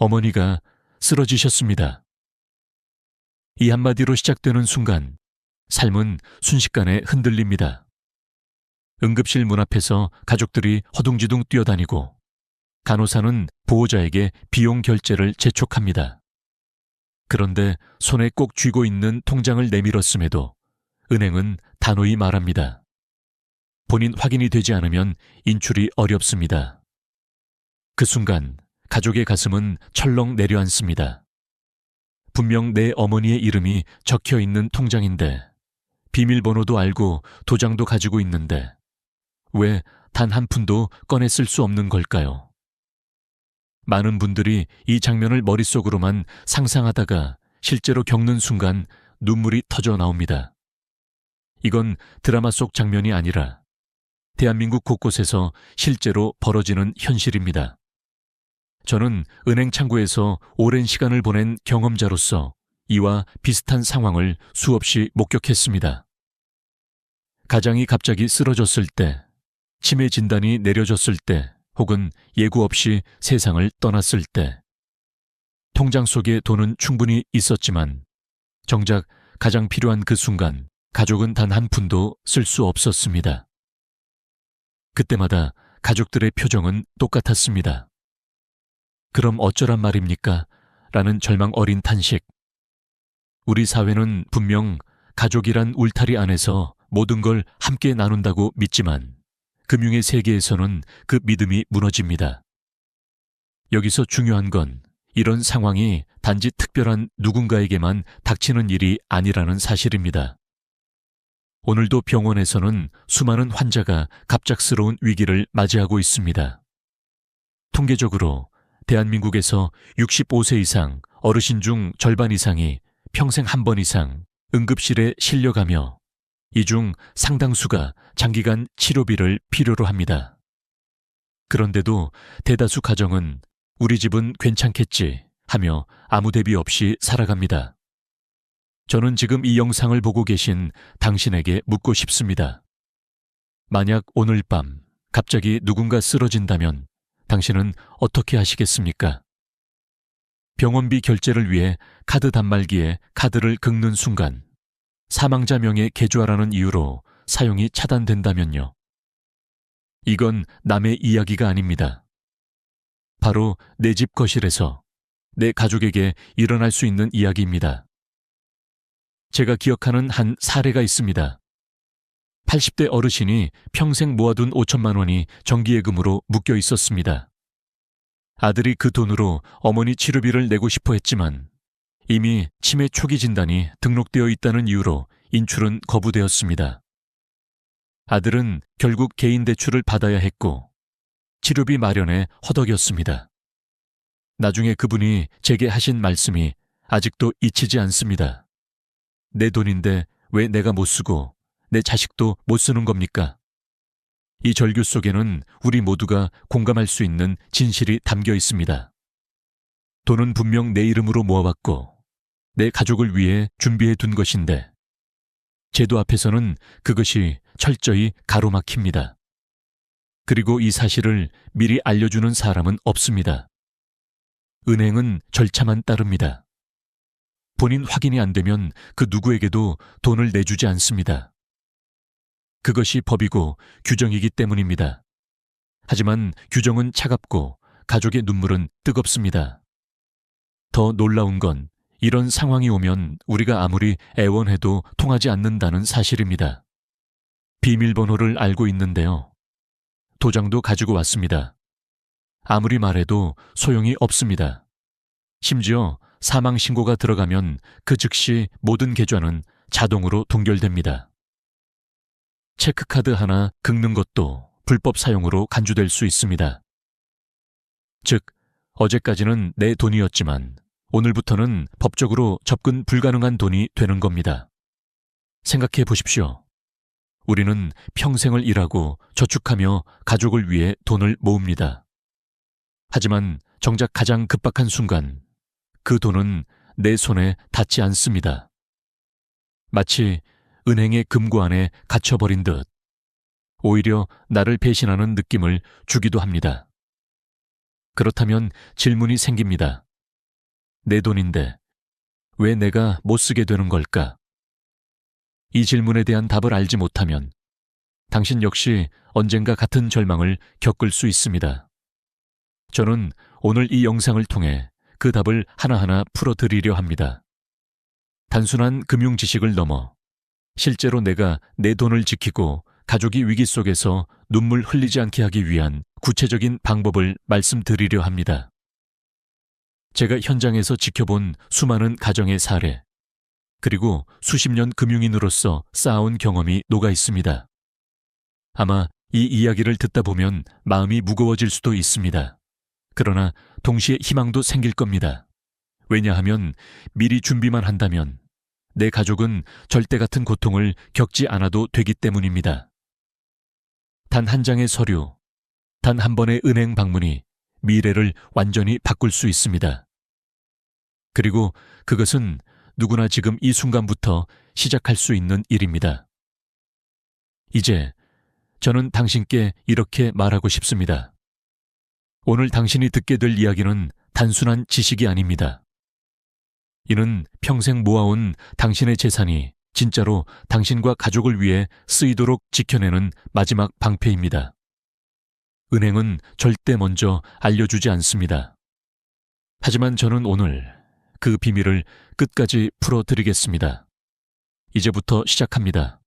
어머니가 쓰러지셨습니다. 이 한마디로 시작되는 순간 삶은 순식간에 흔들립니다. 응급실 문 앞에서 가족들이 허둥지둥 뛰어다니고 간호사는 보호자에게 비용 결제를 재촉합니다. 그런데 손에 꼭 쥐고 있는 통장을 내밀었음에도 은행은 단호히 말합니다. 본인 확인이 되지 않으면 인출이 어렵습니다. 그 순간 가족의 가슴은 철렁 내려앉습니다. 분명 내 어머니의 이름이 적혀 있는 통장인데 비밀번호도 알고 도장도 가지고 있는데 왜 단 한 푼도 꺼내 쓸 수 없는 걸까요? 많은 분들이 이 장면을 머릿속으로만 상상하다가 실제로 겪는 순간 눈물이 터져 나옵니다. 이건 드라마 속 장면이 아니라 대한민국 곳곳에서 실제로 벌어지는 현실입니다. 저는 은행 창구에서 오랜 시간을 보낸 경험자로서 이와 비슷한 상황을 수없이 목격했습니다. 가장이 갑자기 쓰러졌을 때, 치매 진단이 내려졌을 때, 혹은 예고 없이 세상을 떠났을 때, 통장 속에 돈은 충분히 있었지만 정작 가장 필요한 그 순간 가족은 단 한 푼도 쓸 수 없었습니다. 그때마다 가족들의 표정은 똑같았습니다. 그럼 어쩌란 말입니까? 라는 절망 어린 탄식. 우리 사회는 분명 가족이란 울타리 안에서 모든 걸 함께 나눈다고 믿지만 금융의 세계에서는 그 믿음이 무너집니다. 여기서 중요한 건 이런 상황이 단지 특별한 누군가에게만 닥치는 일이 아니라는 사실입니다. 오늘도 병원에서는 수많은 환자가 갑작스러운 위기를 맞이하고 있습니다. 통계적으로 대한민국에서 65세 이상 어르신 중 절반 이상이 평생 한 번 이상 응급실에 실려가며 이 중 상당수가 장기간 치료비를 필요로 합니다. 그런데도 대다수 가정은 우리 집은 괜찮겠지 하며 아무 대비 없이 살아갑니다. 저는 지금 이 영상을 보고 계신 당신에게 묻고 싶습니다. 만약 오늘 밤 갑자기 누군가 쓰러진다면 당신은 어떻게 하시겠습니까? 병원비 결제를 위해 카드 단말기에 카드를 긁는 순간 사망자 명의 계좌라는 이유로 사용이 차단된다면요. 이건 남의 이야기가 아닙니다. 바로 내 집 거실에서 내 가족에게 일어날 수 있는 이야기입니다. 제가 기억하는 한 사례가 있습니다. 80대 어르신이 평생 모아둔 5천만 원이 정기예금으로 묶여 있었습니다. 아들이 그 돈으로 어머니 치료비를 내고 싶어 했지만 이미 치매 초기 진단이 등록되어 있다는 이유로 인출은 거부되었습니다. 아들은 결국 개인 대출을 받아야 했고 치료비 마련에 허덕였습니다. 나중에 그분이 제게 하신 말씀이 아직도 잊히지 않습니다. 내 돈인데 왜 내가 못 쓰고 내 자식도 못 쓰는 겁니까? 이 절규 속에는 우리 모두가 공감할 수 있는 진실이 담겨 있습니다. 돈은 분명 내 이름으로 모아왔고 내 가족을 위해 준비해 둔 것인데 제도 앞에서는 그것이 철저히 가로막힙니다. 그리고 이 사실을 미리 알려주는 사람은 없습니다. 은행은 절차만 따릅니다. 본인 확인이 안 되면 그 누구에게도 돈을 내주지 않습니다. 그것이 법이고 규정이기 때문입니다. 하지만 규정은 차갑고 가족의 눈물은 뜨겁습니다. 더 놀라운 건 이런 상황이 오면 우리가 아무리 애원해도 통하지 않는다는 사실입니다. 비밀번호를 알고 있는데요. 도장도 가지고 왔습니다. 아무리 말해도 소용이 없습니다. 심지어 사망신고가 들어가면 그 즉시 모든 계좌는 자동으로 동결됩니다. 체크카드 하나 긁는 것도 불법 사용으로 간주될 수 있습니다. 즉, 어제까지는 내 돈이었지만 오늘부터는 법적으로 접근 불가능한 돈이 되는 겁니다. 생각해 보십시오. 우리는 평생을 일하고 저축하며 가족을 위해 돈을 모읍니다. 하지만 정작 가장 급박한 순간 그 돈은 내 손에 닿지 않습니다. 마치 은행의 금고 안에 갇혀버린 듯 오히려 나를 배신하는 느낌을 주기도 합니다. 그렇다면 질문이 생깁니다. 내 돈인데 왜 내가 못 쓰게 되는 걸까? 이 질문에 대한 답을 알지 못하면 당신 역시 언젠가 같은 절망을 겪을 수 있습니다. 저는 오늘 이 영상을 통해 그 답을 하나하나 풀어드리려 합니다. 단순한 금융 지식을 넘어 실제로 내가 내 돈을 지키고 가족이 위기 속에서 눈물 흘리지 않게 하기 위한 구체적인 방법을 말씀드리려 합니다. 제가 현장에서 지켜본 수많은 가정의 사례, 그리고 수십 년 금융인으로서 쌓아온 경험이 녹아 있습니다. 아마 이 이야기를 듣다 보면 마음이 무거워질 수도 있습니다. 그러나 동시에 희망도 생길 겁니다. 왜냐하면 미리 준비만 한다면 내 가족은 절대 같은 고통을 겪지 않아도 되기 때문입니다. 단 한 장의 서류, 단 한 번의 은행 방문이 미래를 완전히 바꿀 수 있습니다. 그리고 그것은 누구나 지금 이 순간부터 시작할 수 있는 일입니다. 이제 저는 당신께 이렇게 말하고 싶습니다. 오늘 당신이 듣게 될 이야기는 단순한 지식이 아닙니다. 이는 평생 모아온 당신의 재산이 진짜로 당신과 가족을 위해 쓰이도록 지켜내는 마지막 방패입니다. 은행은 절대 먼저 알려주지 않습니다. 하지만 저는 오늘 그 비밀을 끝까지 풀어드리겠습니다. 이제부터 시작합니다.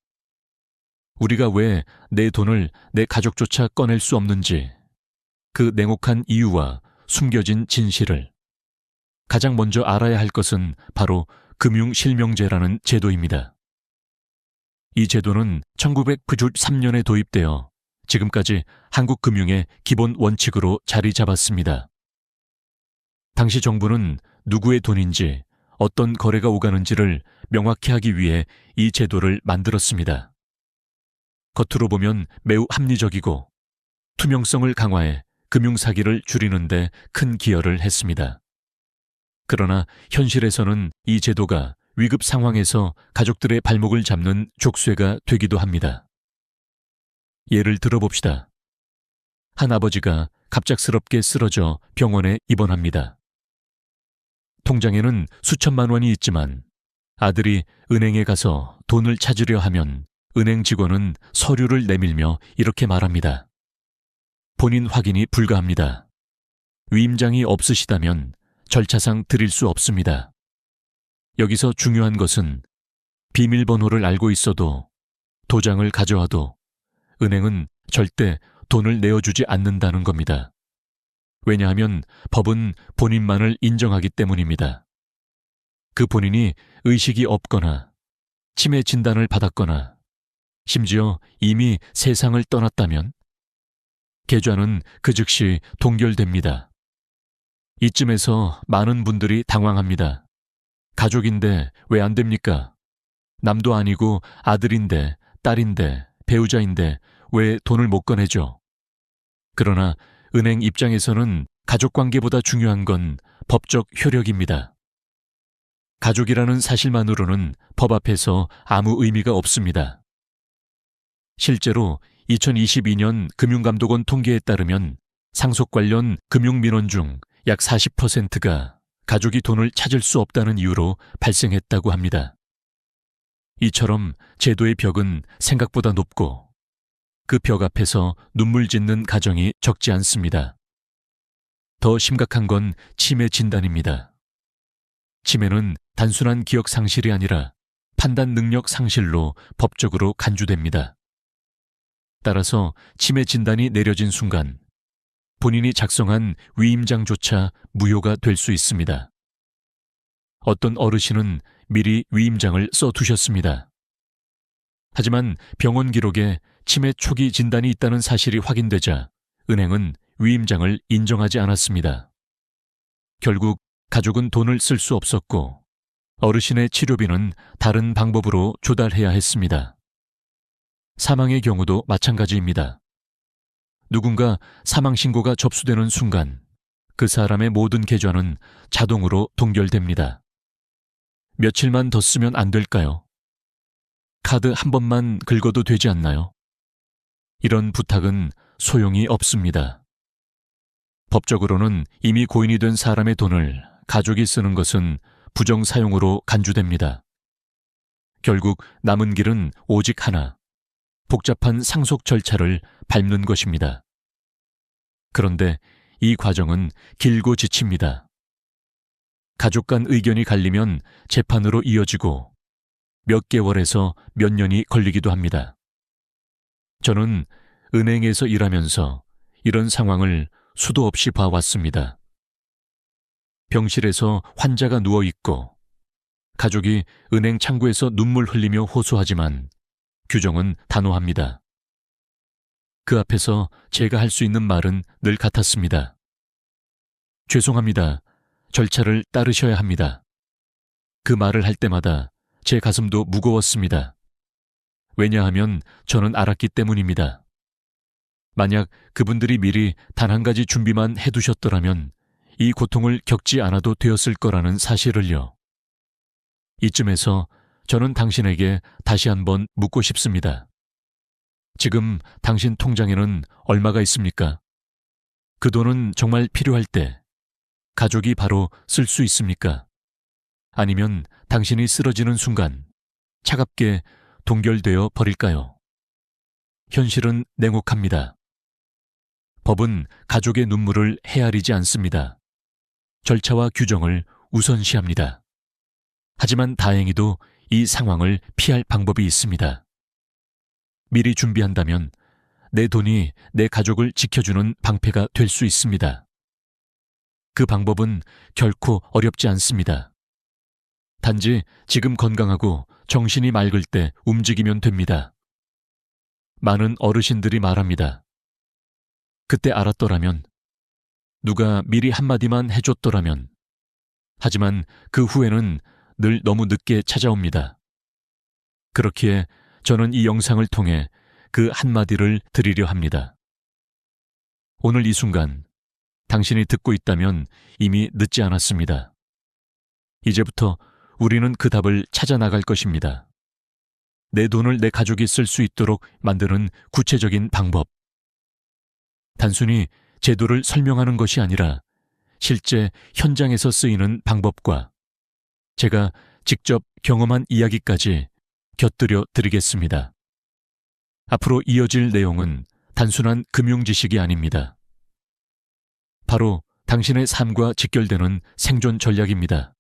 우리가 왜 내 돈을 내 가족조차 꺼낼 수 없는지, 그 냉혹한 이유와 숨겨진 진실을. 가장 먼저 알아야 할 것은 바로 금융실명제라는 제도입니다. 이 제도는 1993년에 도입되어 지금까지 한국 금융의 기본 원칙으로 자리 잡았습니다. 당시 정부는 누구의 돈인지 어떤 거래가 오가는지를 명확히 하기 위해 이 제도를 만들었습니다. 겉으로 보면 매우 합리적이고 투명성을 강화해 금융사기를 줄이는 데 큰 기여를 했습니다. 그러나 현실에서는 이 제도가 위급 상황에서 가족들의 발목을 잡는 족쇄가 되기도 합니다. 예를 들어봅시다. 한 아버지가 갑작스럽게 쓰러져 병원에 입원합니다. 통장에는 수천만 원이 있지만 아들이 은행에 가서 돈을 찾으려 하면 은행 직원은 서류를 내밀며 이렇게 말합니다. 본인 확인이 불가합니다. 위임장이 없으시다면 절차상 드릴 수 없습니다. 여기서 중요한 것은 비밀번호를 알고 있어도 도장을 가져와도 은행은 절대 돈을 내어주지 않는다는 겁니다. 왜냐하면 법은 본인만을 인정하기 때문입니다. 그 본인이 의식이 없거나 치매 진단을 받았거나 심지어 이미 세상을 떠났다면 계좌는 그 즉시 동결됩니다. 이쯤에서 많은 분들이 당황합니다. 가족인데 왜 안 됩니까? 남도 아니고 아들인데, 딸인데, 배우자인데 왜 돈을 못 꺼내죠? 그러나 은행 입장에서는 가족관계보다 중요한 건 법적 효력입니다. 가족이라는 사실만으로는 법 앞에서 아무 의미가 없습니다. 실제로 2022년 금융감독원 통계에 따르면 상속 관련 금융민원 중 약 40%가 가족이 돈을 찾을 수 없다는 이유로 발생했다고 합니다. 이처럼 제도의 벽은 생각보다 높고 그 벽 앞에서 눈물 짓는 가정이 적지 않습니다. 더 심각한 건 치매 진단입니다. 치매는 단순한 기억 상실이 아니라 판단 능력 상실로 법적으로 간주됩니다. 따라서 치매 진단이 내려진 순간 본인이 작성한 위임장조차 무효가 될 수 있습니다. 어떤 어르신은 미리 위임장을 써두셨습니다. 하지만 병원 기록에 치매 초기 진단이 있다는 사실이 확인되자 은행은 위임장을 인정하지 않았습니다. 결국 가족은 돈을 쓸 수 없었고 어르신의 치료비는 다른 방법으로 조달해야 했습니다. 사망의 경우도 마찬가지입니다. 누군가 사망신고가 접수되는 순간 그 사람의 모든 계좌는 자동으로 동결됩니다. 며칠만 더 쓰면 안 될까요? 카드 한 번만 긁어도 되지 않나요? 이런 부탁은 소용이 없습니다. 법적으로는 이미 고인이 된 사람의 돈을 가족이 쓰는 것은 부정 사용으로 간주됩니다. 결국 남은 길은 오직 하나, 복잡한 상속 절차를 밟는 것입니다. 그런데 이 과정은 길고 지칩니다. 가족 간 의견이 갈리면 재판으로 이어지고 몇 개월에서 몇 년이 걸리기도 합니다. 저는 은행에서 일하면서 이런 상황을 수도 없이 봐왔습니다. 병실에서 환자가 누워있고 가족이 은행 창구에서 눈물 흘리며 호소하지만 규정은 단호합니다. 그 앞에서 제가 할 수 있는 말은 늘 같았습니다. 죄송합니다. 절차를 따르셔야 합니다. 그 말을 할 때마다 제 가슴도 무거웠습니다. 왜냐하면 저는 알았기 때문입니다. 만약 그분들이 미리 단 한 가지 준비만 해두셨더라면 이 고통을 겪지 않아도 되었을 거라는 사실을요. 이쯤에서 저는 당신에게 다시 한번 묻고 싶습니다. 지금 당신 통장에는 얼마가 있습니까? 그 돈은 정말 필요할 때 가족이 바로 쓸 수 있습니까? 아니면 당신이 쓰러지는 순간 차갑게 동결되어 버릴까요? 현실은 냉혹합니다. 법은 가족의 눈물을 헤아리지 않습니다. 절차와 규정을 우선시합니다. 하지만 다행히도 이 상황을 피할 방법이 있습니다. 미리 준비한다면 내 돈이 내 가족을 지켜주는 방패가 될 수 있습니다. 그 방법은 결코 어렵지 않습니다. 단지 지금 건강하고 정신이 맑을 때 움직이면 됩니다. 많은 어르신들이 말합니다. 그때 알았더라면, 누가 미리 한마디만 해줬더라면. 하지만 그 후에는 늘 너무 늦게 찾아옵니다. 그렇기에 저는 이 영상을 통해 그 한마디를 드리려 합니다. 오늘 이 순간 당신이 듣고 있다면 이미 늦지 않았습니다. 이제부터 우리는 그 답을 찾아 나갈 것입니다. 내 돈을 내 가족이 쓸 수 있도록 만드는 구체적인 방법. 단순히 제도를 설명하는 것이 아니라 실제 현장에서 쓰이는 방법과 제가 직접 경험한 이야기까지 곁들여 드리겠습니다. 앞으로 이어질 내용은 단순한 금융 지식이 아닙니다. 바로 당신의 삶과 직결되는 생존 전략입니다.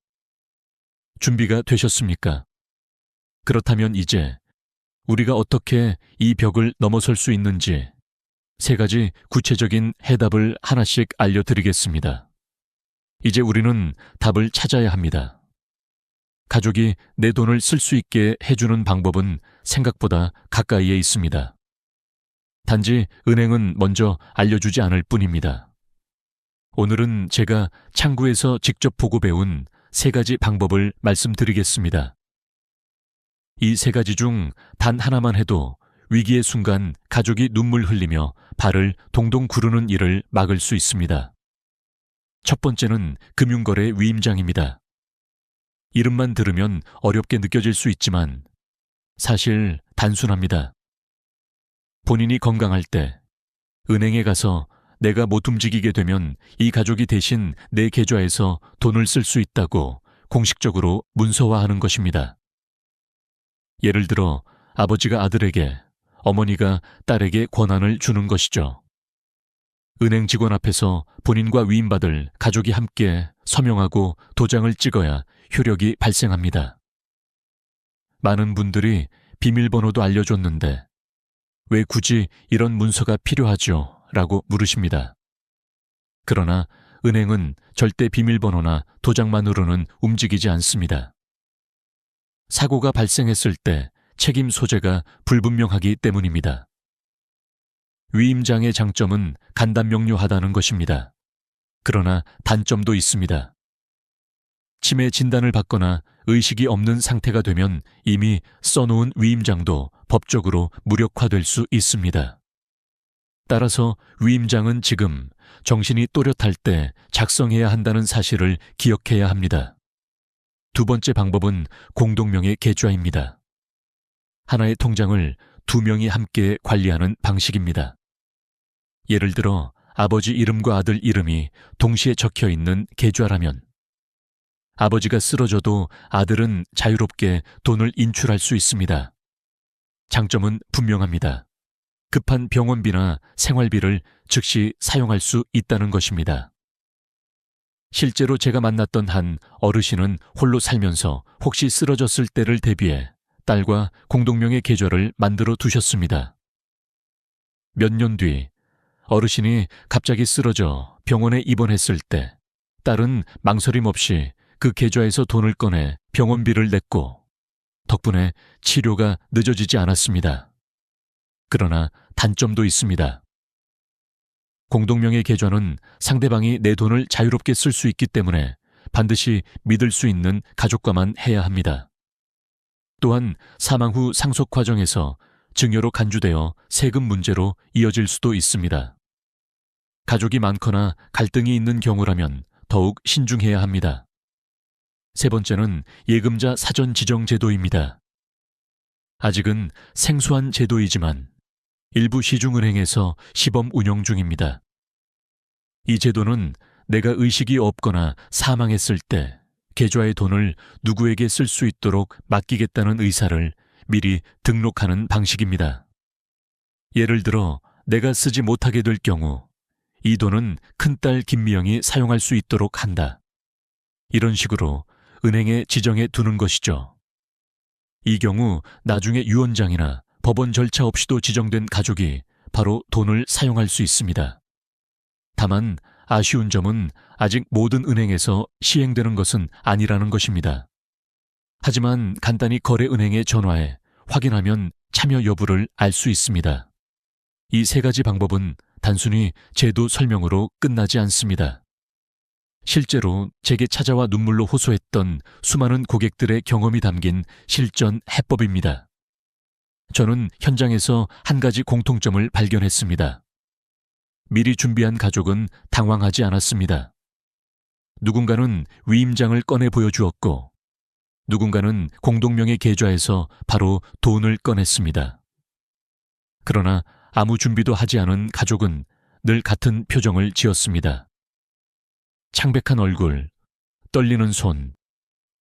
준비가 되셨습니까? 그렇다면 이제 우리가 어떻게 이 벽을 넘어설 수 있는지 3가지 구체적인 해답을 하나씩 알려드리겠습니다. 이제 우리는 답을 찾아야 합니다. 가족이 내 돈을 쓸 수 있게 해주는 방법은 생각보다 가까이에 있습니다. 단지 은행은 먼저 알려주지 않을 뿐입니다. 오늘은 제가 창구에서 직접 보고 배운 3가지 방법을 말씀드리겠습니다. 이 3가지 중 단 하나만 해도 위기의 순간 가족이 눈물 흘리며 발을 동동 구르는 일을 막을 수 있습니다. 첫 번째는 금융거래 위임장입니다. 이름만 들으면 어렵게 느껴질 수 있지만 사실 단순합니다. 본인이 건강할 때 은행에 가서 내가 못 움직이게 되면 이 가족이 대신 내 계좌에서 돈을 쓸 수 있다고 공식적으로 문서화하는 것입니다. 예를 들어 아버지가 아들에게, 어머니가 딸에게 권한을 주는 것이죠. 은행 직원 앞에서 본인과 위임받을 가족이 함께 서명하고 도장을 찍어야 효력이 발생합니다. 많은 분들이 비밀번호도 알려줬는데 왜 굳이 이런 문서가 필요하죠? 라고 물으십니다. 그러나 은행은 절대 비밀번호나 도장만으로는 움직이지 않습니다. 사고가 발생했을 때 책임 소재가 불분명하기 때문입니다. 위임장의 장점은 간단명료하다는 것입니다. 그러나 단점도 있습니다. 치매 진단을 받거나 의식이 없는 상태가 되면 이미 써놓은 위임장도 법적으로 무력화될 수 있습니다. 따라서 위임장은 지금 정신이 또렷할 때 작성해야 한다는 사실을 기억해야 합니다. 두 번째 방법은 공동명의 계좌입니다. 하나의 통장을 2명이 함께 관리하는 방식입니다. 예를 들어 아버지 이름과 아들 이름이 동시에 적혀 있는 계좌라면 아버지가 쓰러져도 아들은 자유롭게 돈을 인출할 수 있습니다. 장점은 분명합니다. 급한 병원비나 생활비를 즉시 사용할 수 있다는 것입니다. 실제로 제가 만났던 한 어르신은 홀로 살면서 혹시 쓰러졌을 때를 대비해 딸과 공동명의 계좌를 만들어 두셨습니다. 몇 년 뒤 어르신이 갑자기 쓰러져 병원에 입원했을 때 딸은 망설임 없이 그 계좌에서 돈을 꺼내 병원비를 냈고 덕분에 치료가 늦어지지 않았습니다. 그러나 단점도 있습니다. 공동명의 계좌는 상대방이 내 돈을 자유롭게 쓸 수 있기 때문에 반드시 믿을 수 있는 가족과만 해야 합니다. 또한 사망 후 상속 과정에서 증여로 간주되어 세금 문제로 이어질 수도 있습니다. 가족이 많거나 갈등이 있는 경우라면 더욱 신중해야 합니다. 세 번째는 예금자 사전 지정 제도입니다. 아직은 생소한 제도이지만 일부 시중은행에서 시범 운영 중입니다. 이 제도는 내가 의식이 없거나 사망했을 때 계좌의 돈을 누구에게 쓸 수 있도록 맡기겠다는 의사를 미리 등록하는 방식입니다. 예를 들어 내가 쓰지 못하게 될 경우 이 돈은 큰딸 김미영이 사용할 수 있도록 한다. 이런 식으로 은행에 지정해 두는 것이죠. 이 경우 나중에 유언장이나 법원 절차 없이도 지정된 가족이 바로 돈을 사용할 수 있습니다. 다만 아쉬운 점은 아직 모든 은행에서 시행되는 것은 아니라는 것입니다. 하지만 간단히 거래은행에 전화해 확인하면 참여 여부를 알 수 있습니다. 이 세 가지 방법은 단순히 제도 설명으로 끝나지 않습니다. 실제로 제게 찾아와 눈물로 호소했던 수많은 고객들의 경험이 담긴 실전 해법입니다. 저는 현장에서 한 가지 공통점을 발견했습니다. 미리 준비한 가족은 당황하지 않았습니다. 누군가는 위임장을 꺼내 보여주었고, 누군가는 공동명의 계좌에서 바로 돈을 꺼냈습니다. 그러나 아무 준비도 하지 않은 가족은 늘 같은 표정을 지었습니다. 창백한 얼굴, 떨리는 손,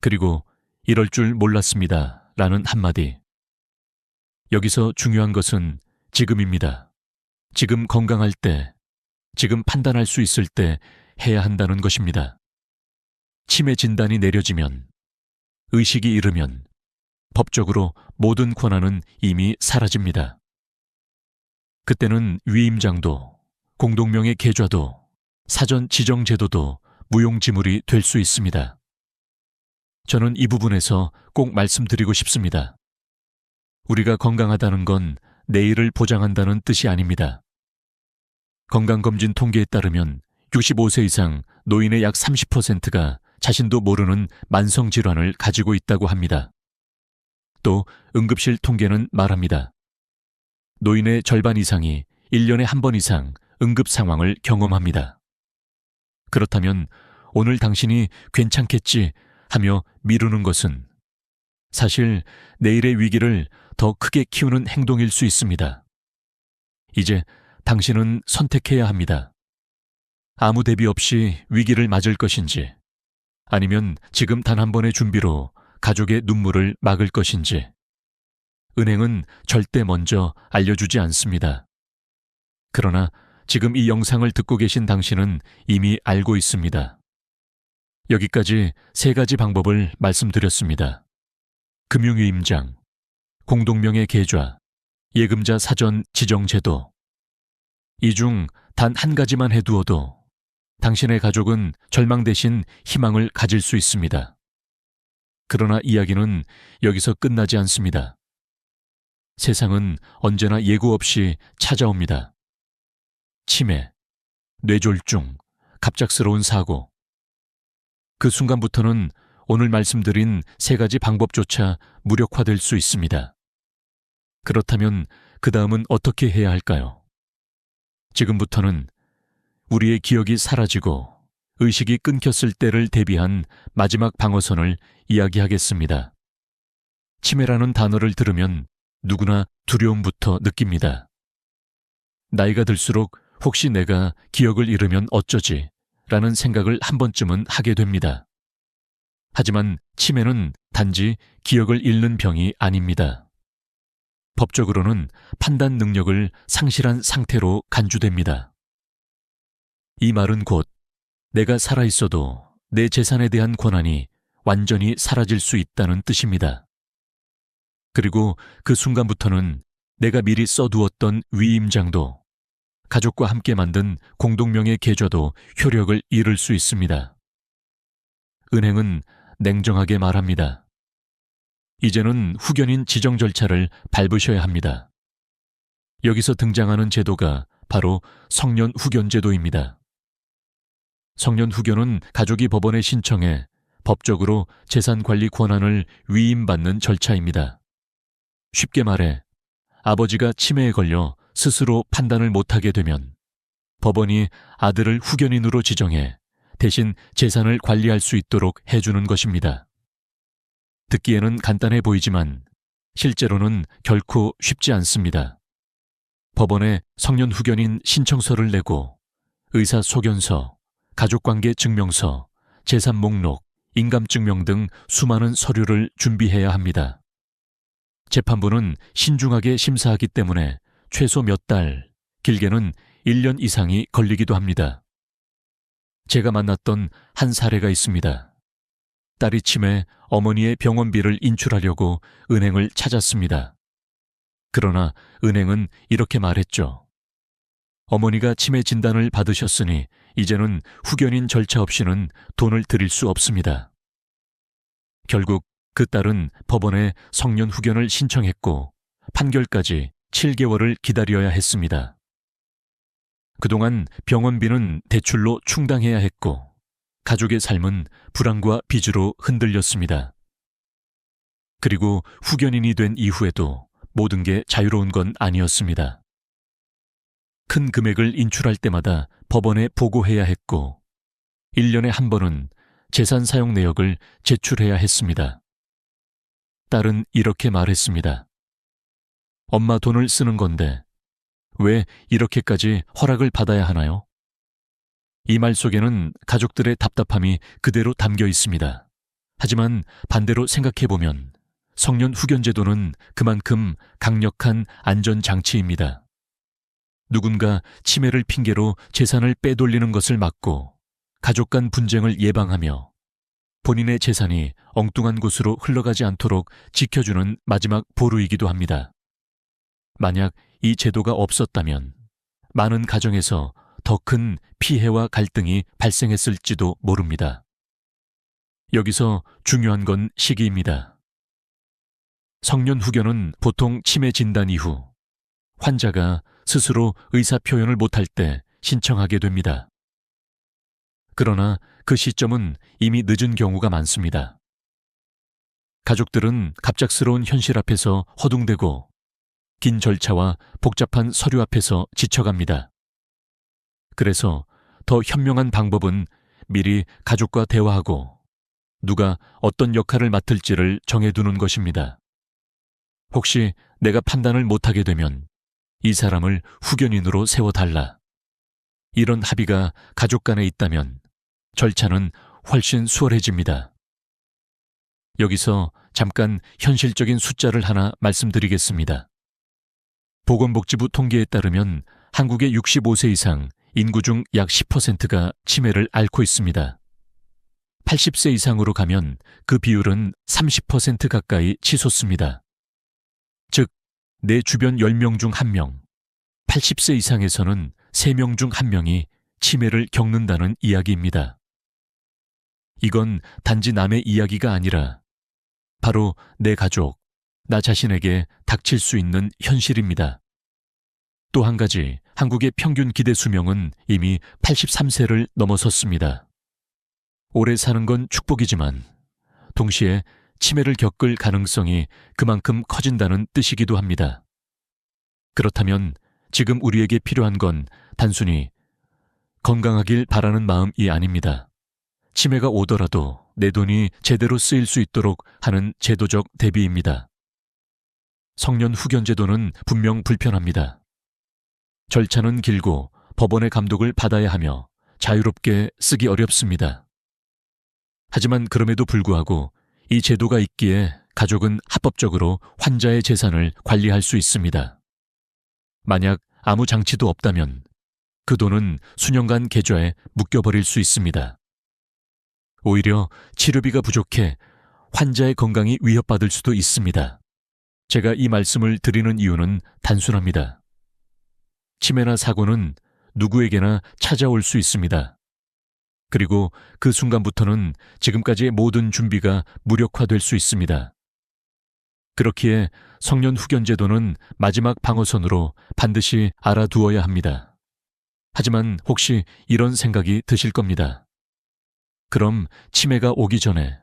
그리고 이럴 줄 몰랐습니다. 라는 한마디. 여기서 중요한 것은 지금입니다. 지금 건강할 때, 지금 판단할 수 있을 때 해야 한다는 것입니다. 치매 진단이 내려지면, 의식이 잃으면 법적으로 모든 권한은 이미 사라집니다. 그때는 위임장도, 공동명의 계좌도, 사전 지정 제도도 무용지물이 될 수 있습니다. 저는 이 부분에서 꼭 말씀드리고 싶습니다. 우리가 건강하다는 건 내일을 보장한다는 뜻이 아닙니다. 건강검진 통계에 따르면 65세 이상 노인의 약 30%가 자신도 모르는 만성질환을 가지고 있다고 합니다. 또 응급실 통계는 말합니다. 노인의 절반 이상이 1년에 한 번 이상 응급 상황을 경험합니다. 그렇다면 오늘 당신이 괜찮겠지 하며 미루는 것은 사실 내일의 위기를 더 크게 키우는 행동일 수 있습니다. 이제 당신은 선택해야 합니다. 아무 대비 없이 위기를 맞을 것인지, 아니면 지금 단 한 번의 준비로 가족의 눈물을 막을 것인지. 은행은 절대 먼저 알려주지 않습니다. 그러나 지금 이 영상을 듣고 계신 당신은 이미 알고 있습니다. 여기까지 세 가지 방법을 말씀드렸습니다. 금융위임장, 공동명의 계좌, 예금자 사전 지정 제도. 이 중 단 한 가지만 해두어도 당신의 가족은 절망 대신 희망을 가질 수 있습니다. 그러나 이야기는 여기서 끝나지 않습니다. 세상은 언제나 예고 없이 찾아옵니다. 치매, 뇌졸중, 갑작스러운 사고. 그 순간부터는 오늘 말씀드린 세 가지 방법조차 무력화될 수 있습니다. 그렇다면 그 다음은 어떻게 해야 할까요? 지금부터는 우리의 기억이 사라지고 의식이 끊겼을 때를 대비한 마지막 방어선을 이야기하겠습니다. 치매라는 단어를 들으면 누구나 두려움부터 느낍니다. 나이가 들수록 혹시 내가 기억을 잃으면 어쩌지? 라는 생각을 한 번쯤은 하게 됩니다. 하지만 치매는 단지 기억을 잃는 병이 아닙니다. 법적으로는 판단 능력을 상실한 상태로 간주됩니다. 이 말은 곧 내가 살아있어도 내 재산에 대한 권한이 완전히 사라질 수 있다는 뜻입니다. 그리고 그 순간부터는 내가 미리 써두었던 위임장도 가족과 함께 만든 공동명의 계좌도 효력을 잃을 수 있습니다. 은행은 냉정하게 말합니다. 이제는 후견인 지정 절차를 밟으셔야 합니다. 여기서 등장하는 제도가 바로 성년 후견 제도입니다. 성년 후견은 가족이 법원에 신청해 법적으로 재산 관리 권한을 위임받는 절차입니다. 쉽게 말해 아버지가 치매에 걸려 스스로 판단을 못하게 되면 법원이 아들을 후견인으로 지정해 대신 재산을 관리할 수 있도록 해주는 것입니다. 듣기에는 간단해 보이지만 실제로는 결코 쉽지 않습니다. 법원에 성년 후견인 신청서를 내고 의사소견서, 가족관계 증명서, 재산 목록, 인감증명 등 수많은 서류를 준비해야 합니다. 재판부는 신중하게 심사하기 때문에 최소 몇 달, 길게는 1년 이상이 걸리기도 합니다. 제가 만났던 한 사례가 있습니다. 딸이 치매 어머니의 병원비를 인출하려고 은행을 찾았습니다. 그러나 은행은 이렇게 말했죠. 어머니가 치매 진단을 받으셨으니 이제는 후견인 절차 없이는 돈을 드릴 수 없습니다. 결국 그 딸은 법원에 성년 후견을 신청했고 판결까지 7개월을 기다려야 했습니다. 그동안 병원비는 대출로 충당해야 했고 가족의 삶은 불안과 빚으로 흔들렸습니다. 그리고 후견인이 된 이후에도 모든 게 자유로운 건 아니었습니다. 큰 금액을 인출할 때마다 법원에 보고해야 했고 1년에 한 번은 재산 사용 내역을 제출해야 했습니다. 딸은 이렇게 말했습니다. 엄마 돈을 쓰는 건데 왜 이렇게까지 허락을 받아야 하나요? 이 말 속에는 가족들의 답답함이 그대로 담겨 있습니다. 하지만 반대로 생각해보면 성년 후견 제도는 그만큼 강력한 안전장치입니다. 누군가 치매를 핑계로 재산을 빼돌리는 것을 막고 가족 간 분쟁을 예방하며 본인의 재산이 엉뚱한 곳으로 흘러가지 않도록 지켜주는 마지막 보루이기도 합니다. 만약 이 제도가 없었다면 많은 가정에서 더 큰 피해와 갈등이 발생했을지도 모릅니다. 여기서 중요한 건 시기입니다. 성년 후견은 보통 치매 진단 이후 환자가 스스로 의사 표현을 못할 때 신청하게 됩니다. 그러나 그 시점은 이미 늦은 경우가 많습니다. 가족들은 갑작스러운 현실 앞에서 허둥대고 긴 절차와 복잡한 서류 앞에서 지쳐갑니다. 그래서 더 현명한 방법은 미리 가족과 대화하고 누가 어떤 역할을 맡을지를 정해두는 것입니다. 혹시 내가 판단을 못하게 되면 이 사람을 후견인으로 세워달라. 이런 합의가 가족 간에 있다면 절차는 훨씬 수월해집니다. 여기서 잠깐 현실적인 숫자를 하나 말씀드리겠습니다. 보건복지부 통계에 따르면 한국의 65세 이상 인구 중 약 10%가 치매를 앓고 있습니다. 80세 이상으로 가면 그 비율은 30% 가까이 치솟습니다. 즉, 내 주변 10명 중 1명, 80세 이상에서는 3명 중 1명이 치매를 겪는다는 이야기입니다. 이건 단지 남의 이야기가 아니라 바로 내 가족, 나 자신에게 닥칠 수 있는 현실입니다. 또 한 가지, 한국의 평균 기대 수명은 이미 83세를 넘어섰습니다. 오래 사는 건 축복이지만 동시에 치매를 겪을 가능성이 그만큼 커진다는 뜻이기도 합니다. 그렇다면 지금 우리에게 필요한 건 단순히 건강하길 바라는 마음이 아닙니다. 치매가 오더라도 내 돈이 제대로 쓰일 수 있도록 하는 제도적 대비입니다. 성년 후견 제도는 분명 불편합니다. 절차는 길고 법원의 감독을 받아야 하며 자유롭게 쓰기 어렵습니다. 하지만 그럼에도 불구하고 이 제도가 있기에 가족은 합법적으로 환자의 재산을 관리할 수 있습니다. 만약 아무 장치도 없다면 그 돈은 수년간 계좌에 묶여버릴 수 있습니다. 오히려 치료비가 부족해 환자의 건강이 위협받을 수도 있습니다. 제가 이 말씀을 드리는 이유는 단순합니다. 치매나 사고는 누구에게나 찾아올 수 있습니다. 그리고 그 순간부터는 지금까지의 모든 준비가 무력화될 수 있습니다. 그렇기에 성년 후견 제도는 마지막 방어선으로 반드시 알아두어야 합니다. 하지만 혹시 이런 생각이 드실 겁니다. 그럼 치매가 오기 전에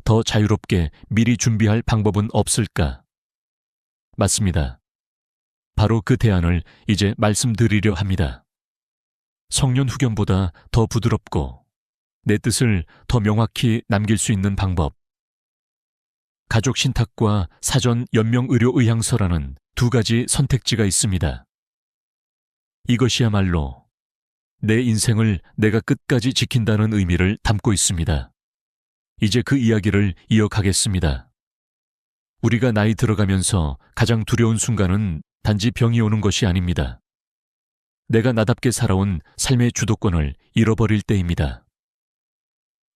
더 자유롭게 미리 준비할 방법은 없을까? 맞습니다. 바로 그 대안을 이제 말씀드리려 합니다. 성년 후견보다 더 부드럽고 내 뜻을 더 명확히 남길 수 있는 방법. 가족 신탁과 사전 연명의료의향서라는 두 가지 선택지가 있습니다. 이것이야말로 내 인생을 내가 끝까지 지킨다는 의미를 담고 있습니다. 이제 그 이야기를 이어가겠습니다. 우리가 나이 들어가면서 가장 두려운 순간은 단지 병이 오는 것이 아닙니다. 내가 나답게 살아온 삶의 주도권을 잃어버릴 때입니다.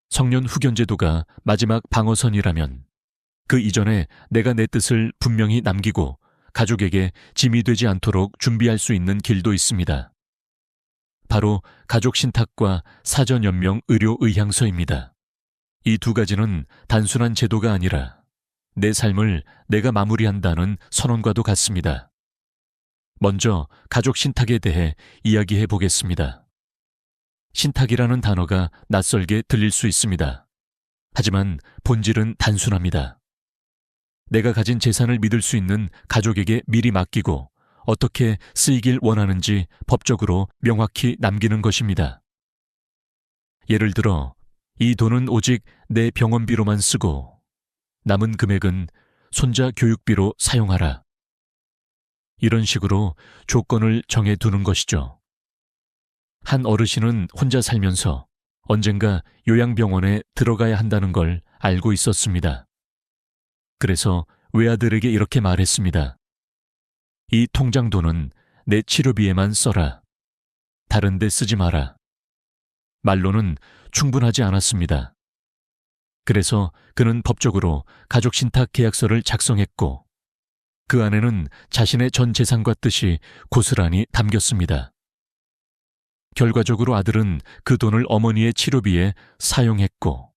성년 후견 제도가 마지막 방어선이라면 그 이전에 내가 내 뜻을 분명히 남기고 가족에게 짐이 되지 않도록 준비할 수 있는 길도 있습니다. 바로 가족 신탁과 사전 연명 의료 의향서입니다. 이 두 가지는 단순한 제도가 아니라 내 삶을 내가 마무리한다는 선언과도 같습니다. 먼저 가족 신탁에 대해 이야기해 보겠습니다. 신탁이라는 단어가 낯설게 들릴 수 있습니다. 하지만 본질은 단순합니다. 내가 가진 재산을 믿을 수 있는 가족에게 미리 맡기고 어떻게 쓰이길 원하는지 법적으로 명확히 남기는 것입니다. 예를 들어, 이 돈은 오직 내 병원비로만 쓰고 남은 금액은 손자 교육비로 사용하라. 이런 식으로 조건을 정해두는 것이죠. 한 어르신은 혼자 살면서 언젠가 요양병원에 들어가야 한다는 걸 알고 있었습니다. 그래서 외아들에게 이렇게 말했습니다. 이 통장돈은 내 치료비에만 써라. 다른 데 쓰지 마라. 말로는 충분하지 않았습니다. 그래서 그는 법적으로 가족신탁 계약서를 작성했고 그 안에는 자신의 전 재산과 뜻이 고스란히 담겼습니다. 결과적으로 아들은 그 돈을 어머니의 치료비에 사용했고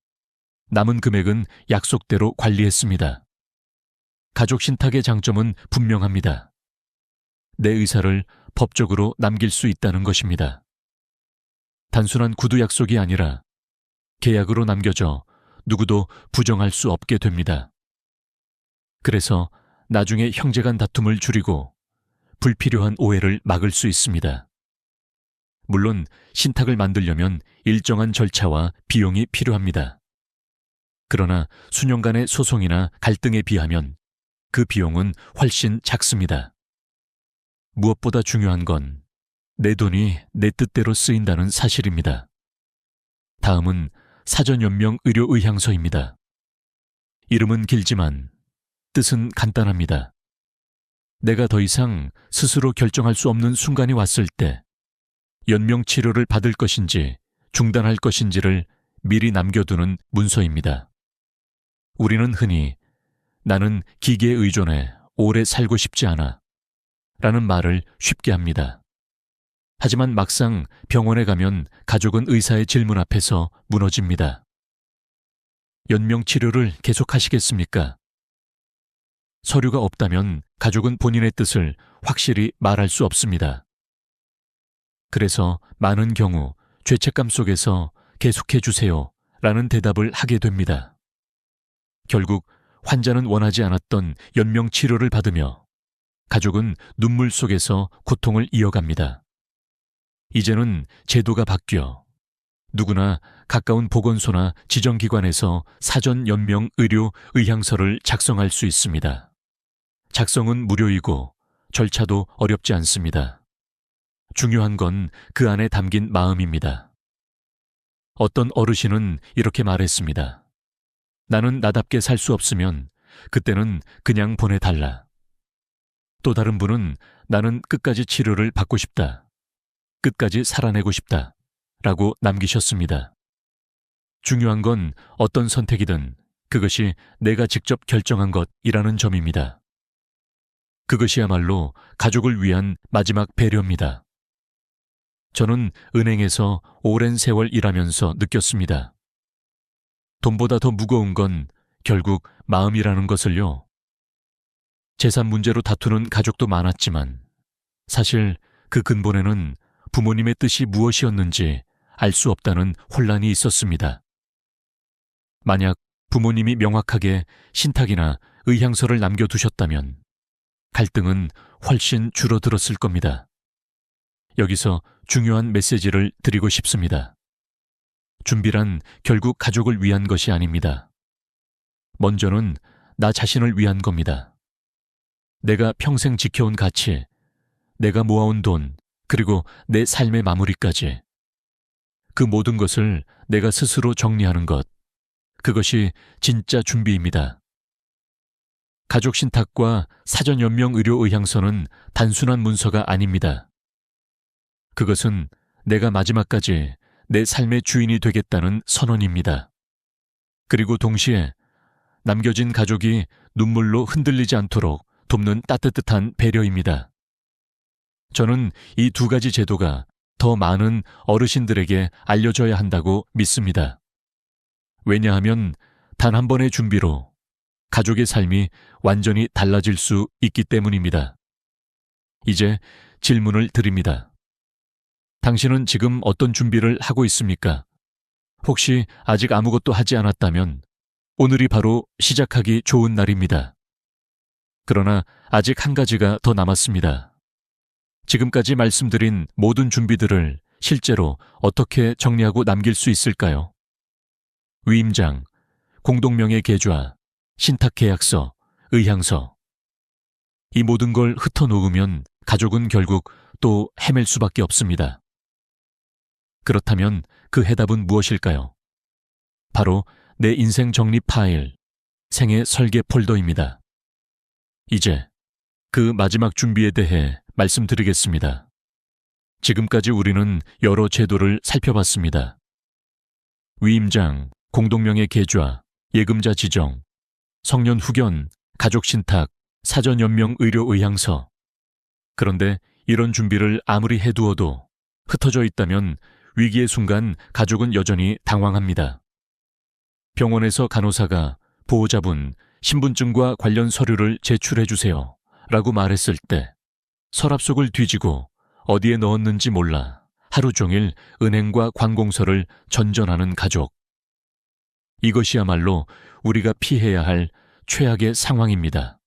남은 금액은 약속대로 관리했습니다. 가족신탁의 장점은 분명합니다. 내 의사를 법적으로 남길 수 있다는 것입니다. 단순한 구두 약속이 아니라 계약으로 남겨져 누구도 부정할 수 없게 됩니다. 그래서 나중에 형제간 다툼을 줄이고 불필요한 오해를 막을 수 있습니다. 물론 신탁을 만들려면 일정한 절차와 비용이 필요합니다. 그러나 수년간의 소송이나 갈등에 비하면 그 비용은 훨씬 작습니다. 무엇보다 중요한 건 내 돈이 내 뜻대로 쓰인다는 사실입니다. 다음은 사전연명 의료의향서입니다. 이름은 길지만 뜻은 간단합니다. 내가 더 이상 스스로 결정할 수 없는 순간이 왔을 때 연명치료를 받을 것인지 중단할 것인지를 미리 남겨두는 문서입니다. 우리는 흔히 나는 기계에 의존해 오래 살고 싶지 않아 라는 말을 쉽게 합니다. 하지만 막상 병원에 가면 가족은 의사의 질문 앞에서 무너집니다. 연명치료를 계속하시겠습니까? 서류가 없다면 가족은 본인의 뜻을 확실히 말할 수 없습니다. 그래서 많은 경우 죄책감 속에서 계속해 주세요 라는 대답을 하게 됩니다. 결국 환자는 원하지 않았던 연명치료를 받으며 가족은 눈물 속에서 고통을 이어갑니다. 이제는 제도가 바뀌어 누구나 가까운 보건소나 지정기관에서 사전 연명 의료 의향서를 작성할 수 있습니다. 작성은 무료이고 절차도 어렵지 않습니다. 중요한 건 그 안에 담긴 마음입니다. 어떤 어르신은 이렇게 말했습니다. 나는 나답게 살 수 없으면 그때는 그냥 보내달라. 또 다른 분은 나는 끝까지 치료를 받고 싶다. 끝까지 살아내고 싶다. 라고 남기셨습니다. 중요한 건 어떤 선택이든 그것이 내가 직접 결정한 것이라는 점입니다. 그것이야말로 가족을 위한 마지막 배려입니다. 저는 은행에서 오랜 세월 일하면서 느꼈습니다. 돈보다 더 무거운 건 결국 마음이라는 것을요. 재산 문제로 다투는 가족도 많았지만 사실 그 근본에는 부모님의 뜻이 무엇이었는지 알 수 없다는 혼란이 있었습니다. 만약 부모님이 명확하게 신탁이나 의향서를 남겨두셨다면 갈등은 훨씬 줄어들었을 겁니다. 여기서 중요한 메시지를 드리고 싶습니다. 준비란 결국 가족을 위한 것이 아닙니다. 먼저는 나 자신을 위한 겁니다. 내가 평생 지켜온 가치, 내가 모아온 돈, 그리고 내 삶의 마무리까지. 그 모든 것을 내가 스스로 정리하는 것, 그것이 진짜 준비입니다. 가족 신탁과 사전 연명 의료 의향서는 단순한 문서가 아닙니다. 그것은 내가 마지막까지 내 삶의 주인이 되겠다는 선언입니다. 그리고 동시에 남겨진 가족이 눈물로 흔들리지 않도록 돕는 따뜻한 배려입니다. 저는 이 두 가지 제도가 더 많은 어르신들에게 알려져야 한다고 믿습니다. 왜냐하면 단 한 번의 준비로 가족의 삶이 완전히 달라질 수 있기 때문입니다. 이제 질문을 드립니다. 당신은 지금 어떤 준비를 하고 있습니까? 혹시 아직 아무것도 하지 않았다면 오늘이 바로 시작하기 좋은 날입니다. 그러나 아직 한 가지가 더 남았습니다. 지금까지 말씀드린 모든 준비들을 실제로 어떻게 정리하고 남길 수 있을까요? 위임장, 공동명의 계좌, 신탁계약서, 의향서. 이 모든 걸 흩어놓으면 가족은 결국 또 헤맬 수밖에 없습니다. 그렇다면 그 해답은 무엇일까요? 바로 내 인생 정리 파일, 생애 설계 폴더입니다. 이제 그 마지막 준비에 대해 말씀드리겠습니다. 지금까지 우리는 여러 제도를 살펴봤습니다. 위임장, 공동명의 계좌, 예금자 지정, 성년 후견, 가족 신탁, 사전 연명 의료 의향서. 그런데 이런 준비를 아무리 해두어도 흩어져 있다면 위기의 순간 가족은 여전히 당황합니다. 병원에서 간호사가 보호자분, 신분증과 관련 서류를 제출해 주세요 라고 말했을 때 서랍 속을 뒤지고 어디에 넣었는지 몰라 하루 종일 은행과 관공서를 전전하는 가족. 이것이야말로 우리가 피해야 할 최악의 상황입니다.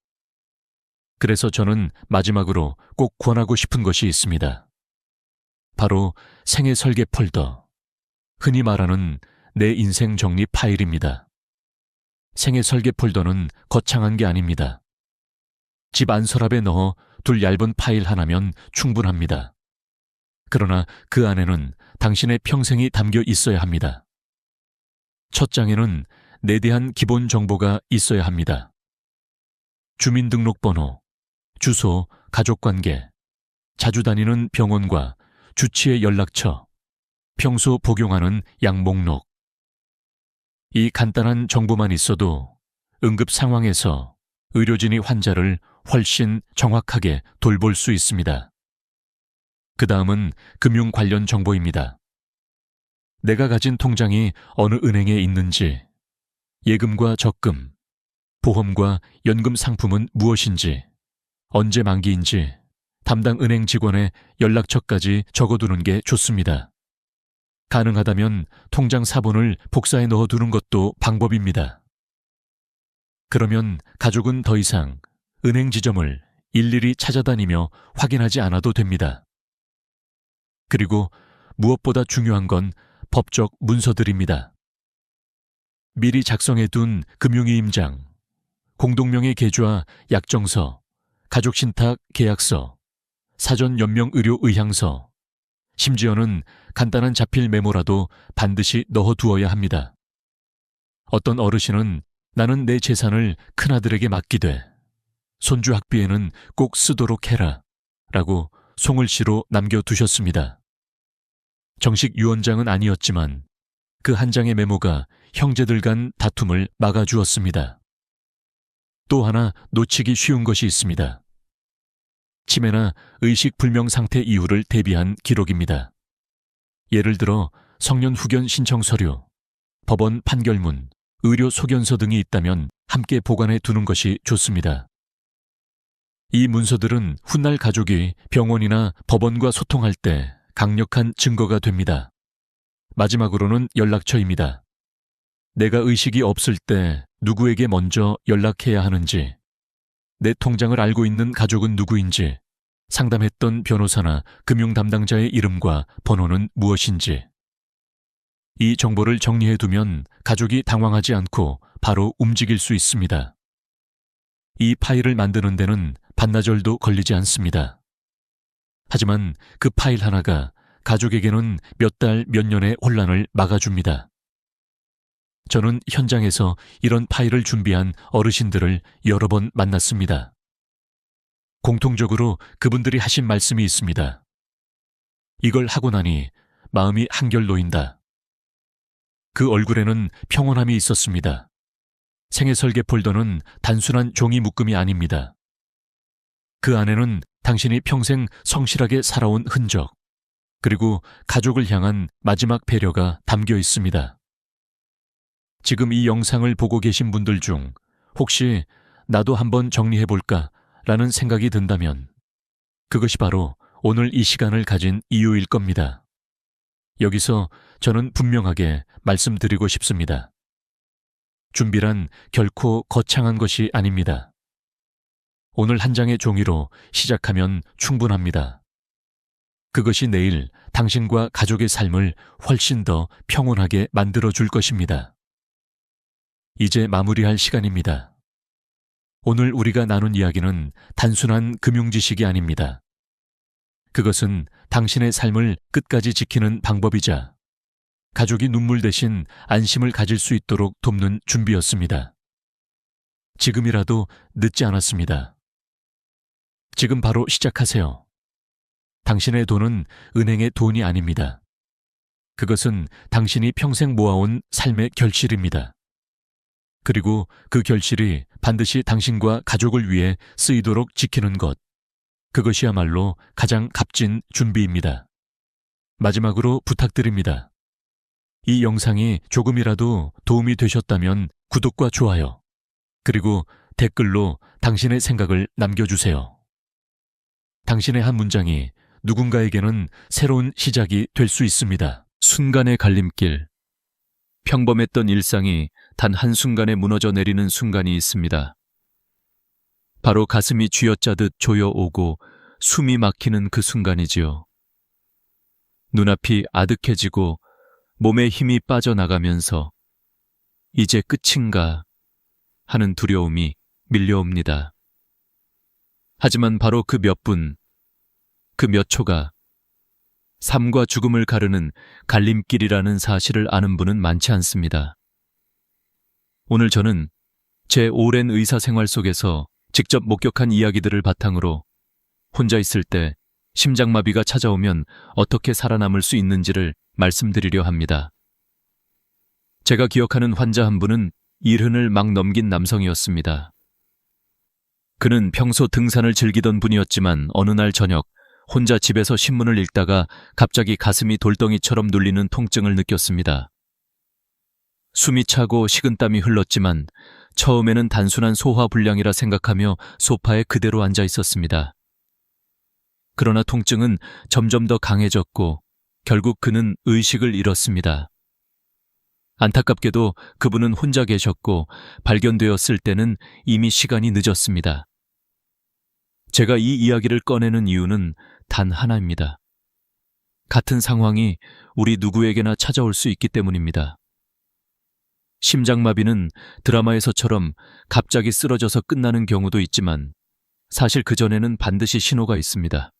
그래서 저는 마지막으로 꼭 권하고 싶은 것이 있습니다. 바로 생애 설계 폴더, 흔히 말하는 내 인생 정리 파일입니다. 생애 설계 폴더는 거창한 게 아닙니다. 집 안 서랍에 넣어 둘 얇은 파일 하나면 충분합니다. 그러나 그 안에는 당신의 평생이 담겨 있어야 합니다. 첫 장에는 내 대한 기본 정보가 있어야 합니다. 주민등록번호, 주소, 가족관계, 자주 다니는 병원과 주치의 연락처, 평소 복용하는 약 목록. 이 간단한 정보만 있어도 응급 상황에서 의료진이 환자를 훨씬 정확하게 돌볼 수 있습니다. 그 다음은 금융 관련 정보입니다. 내가 가진 통장이 어느 은행에 있는지, 예금과 적금, 보험과 연금 상품은 무엇인지, 언제 만기인지, 담당 은행 직원의 연락처까지 적어두는 게 좋습니다. 가능하다면 통장 사본을 복사해 넣어두는 것도 방법입니다. 그러면 가족은 더 이상 은행 지점을 일일이 찾아다니며 확인하지 않아도 됩니다. 그리고 무엇보다 중요한 건 법적 문서들입니다. 미리 작성해둔 금융위임장, 공동명의 계좌 약정서, 가족신탁 계약서, 사전 연명 의료 의향서, 심지어는 간단한 자필 메모라도 반드시 넣어두어야 합니다. 어떤 어르신은 나는 내 재산을 큰아들에게 맡기되 손주 학비에는 꼭 쓰도록 해라 라고 송을시로 남겨두셨습니다. 정식 유언장은 아니었지만 그 한 장의 메모가 형제들 간 다툼을 막아주었습니다. 또 하나 놓치기 쉬운 것이 있습니다. 치매나 의식불명 상태 이후를 대비한 기록입니다. 예를 들어 성년 후견 신청 서류, 법원 판결문, 의료 소견서 등이 있다면 함께 보관해 두는 것이 좋습니다. 이 문서들은 훗날 가족이 병원이나 법원과 소통할 때 강력한 증거가 됩니다. 마지막으로는 연락처입니다. 내가 의식이 없을 때 누구에게 먼저 연락해야 하는지, 내 통장을 알고 있는 가족은 누구인지, 상담했던 변호사나 금융 담당자의 이름과 번호는 무엇인지. 이 정보를 정리해두면 가족이 당황하지 않고 바로 움직일 수 있습니다. 이 파일을 만드는 데는 반나절도 걸리지 않습니다. 하지만 그 파일 하나가 가족에게는 몇 달, 몇 년의 혼란을 막아줍니다. 저는 현장에서 이런 파일을 준비한 어르신들을 여러 번 만났습니다. 공통적으로 그분들이 하신 말씀이 있습니다. 이걸 하고 나니 마음이 한결 놓인다. 그 얼굴에는 평온함이 있었습니다. 생애설계 폴더는 단순한 종이 묶음이 아닙니다. 그 안에는 당신이 평생 성실하게 살아온 흔적, 그리고 가족을 향한 마지막 배려가 담겨 있습니다. 지금 이 영상을 보고 계신 분들 중 혹시 나도 한번 정리해볼까 라는 생각이 든다면 그것이 바로 오늘 이 시간을 가진 이유일 겁니다. 여기서 저는 분명하게 말씀드리고 싶습니다. 준비란 결코 거창한 것이 아닙니다. 오늘 한 장의 종이로 시작하면 충분합니다. 그것이 내일 당신과 가족의 삶을 훨씬 더 평온하게 만들어줄 것입니다. 이제 마무리할 시간입니다. 오늘 우리가 나눈 이야기는 단순한 금융 지식이 아닙니다. 그것은 당신의 삶을 끝까지 지키는 방법이자 가족이 눈물 대신 안심을 가질 수 있도록 돕는 준비였습니다. 지금이라도 늦지 않았습니다. 지금 바로 시작하세요. 당신의 돈은 은행의 돈이 아닙니다. 그것은 당신이 평생 모아온 삶의 결실입니다. 그리고 그 결실이 반드시 당신과 가족을 위해 쓰이도록 지키는 것, 그것이야말로 가장 값진 준비입니다. 마지막으로 부탁드립니다. 이 영상이 조금이라도 도움이 되셨다면 구독과 좋아요, 그리고 댓글로 당신의 생각을 남겨주세요. 당신의 한 문장이 누군가에게는 새로운 시작이 될 수 있습니다. 순간의 갈림길. 평범했던 일상이 단 한순간에 무너져 내리는 순간이 있습니다. 바로 가슴이 쥐어짜듯 조여오고 숨이 막히는 그 순간이지요. 눈앞이 아득해지고 몸에 힘이 빠져나가면서 이제 끝인가 하는 두려움이 밀려옵니다. 하지만 바로 그 몇 분, 그 몇 초가 삶과 죽음을 가르는 갈림길이라는 사실을 아는 분은 많지 않습니다. 오늘 저는 제 오랜 의사 생활 속에서 직접 목격한 이야기들을 바탕으로 혼자 있을 때 심장마비가 찾아오면 어떻게 살아남을 수 있는지를 말씀드리려 합니다. 제가 기억하는 환자 한 분은 일흔을 막 넘긴 남성이었습니다. 그는 평소 등산을 즐기던 분이었지만 어느 날 저녁 혼자 집에서 신문을 읽다가 갑자기 가슴이 돌덩이처럼 눌리는 통증을 느꼈습니다. 숨이 차고 식은땀이 흘렀지만 처음에는 단순한 소화불량이라 생각하며 소파에 그대로 앉아 있었습니다. 그러나 통증은 점점 더 강해졌고 결국 그는 의식을 잃었습니다. 안타깝게도 그분은 혼자 계셨고 발견되었을 때는 이미 시간이 늦었습니다. 제가 이 이야기를 꺼내는 이유는 단 하나입니다. 같은 상황이 우리 누구에게나 찾아올 수 있기 때문입니다. 심장마비는 드라마에서처럼 갑자기 쓰러져서 끝나는 경우도 있지만 사실 그전에는 반드시 신호가 있습니다.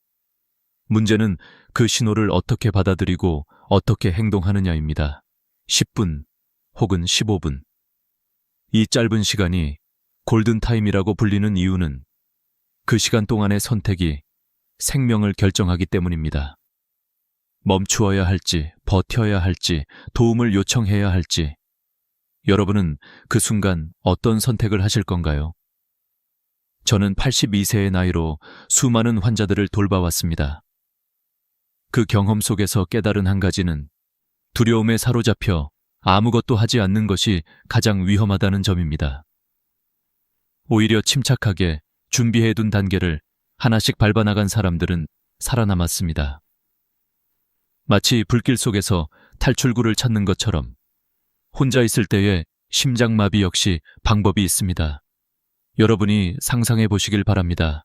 문제는 그 신호를 어떻게 받아들이고 어떻게 행동하느냐입니다. 10분 혹은 15분. 이 짧은 시간이 골든타임이라고 불리는 이유는 그 시간 동안의 선택이 생명을 결정하기 때문입니다. 멈추어야 할지, 버텨야 할지, 도움을 요청해야 할지, 여러분은 그 순간 어떤 선택을 하실 건가요? 저는 82세의 나이로 수많은 환자들을 돌봐왔습니다. 그 경험 속에서 깨달은 한 가지는 두려움에 사로잡혀 아무것도 하지 않는 것이 가장 위험하다는 점입니다. 오히려 침착하게 준비해둔 단계를 하나씩 밟아나간 사람들은 살아남았습니다. 마치 불길 속에서 탈출구를 찾는 것처럼 혼자 있을 때의 심장마비 역시 방법이 있습니다. 여러분이 상상해 보시길 바랍니다.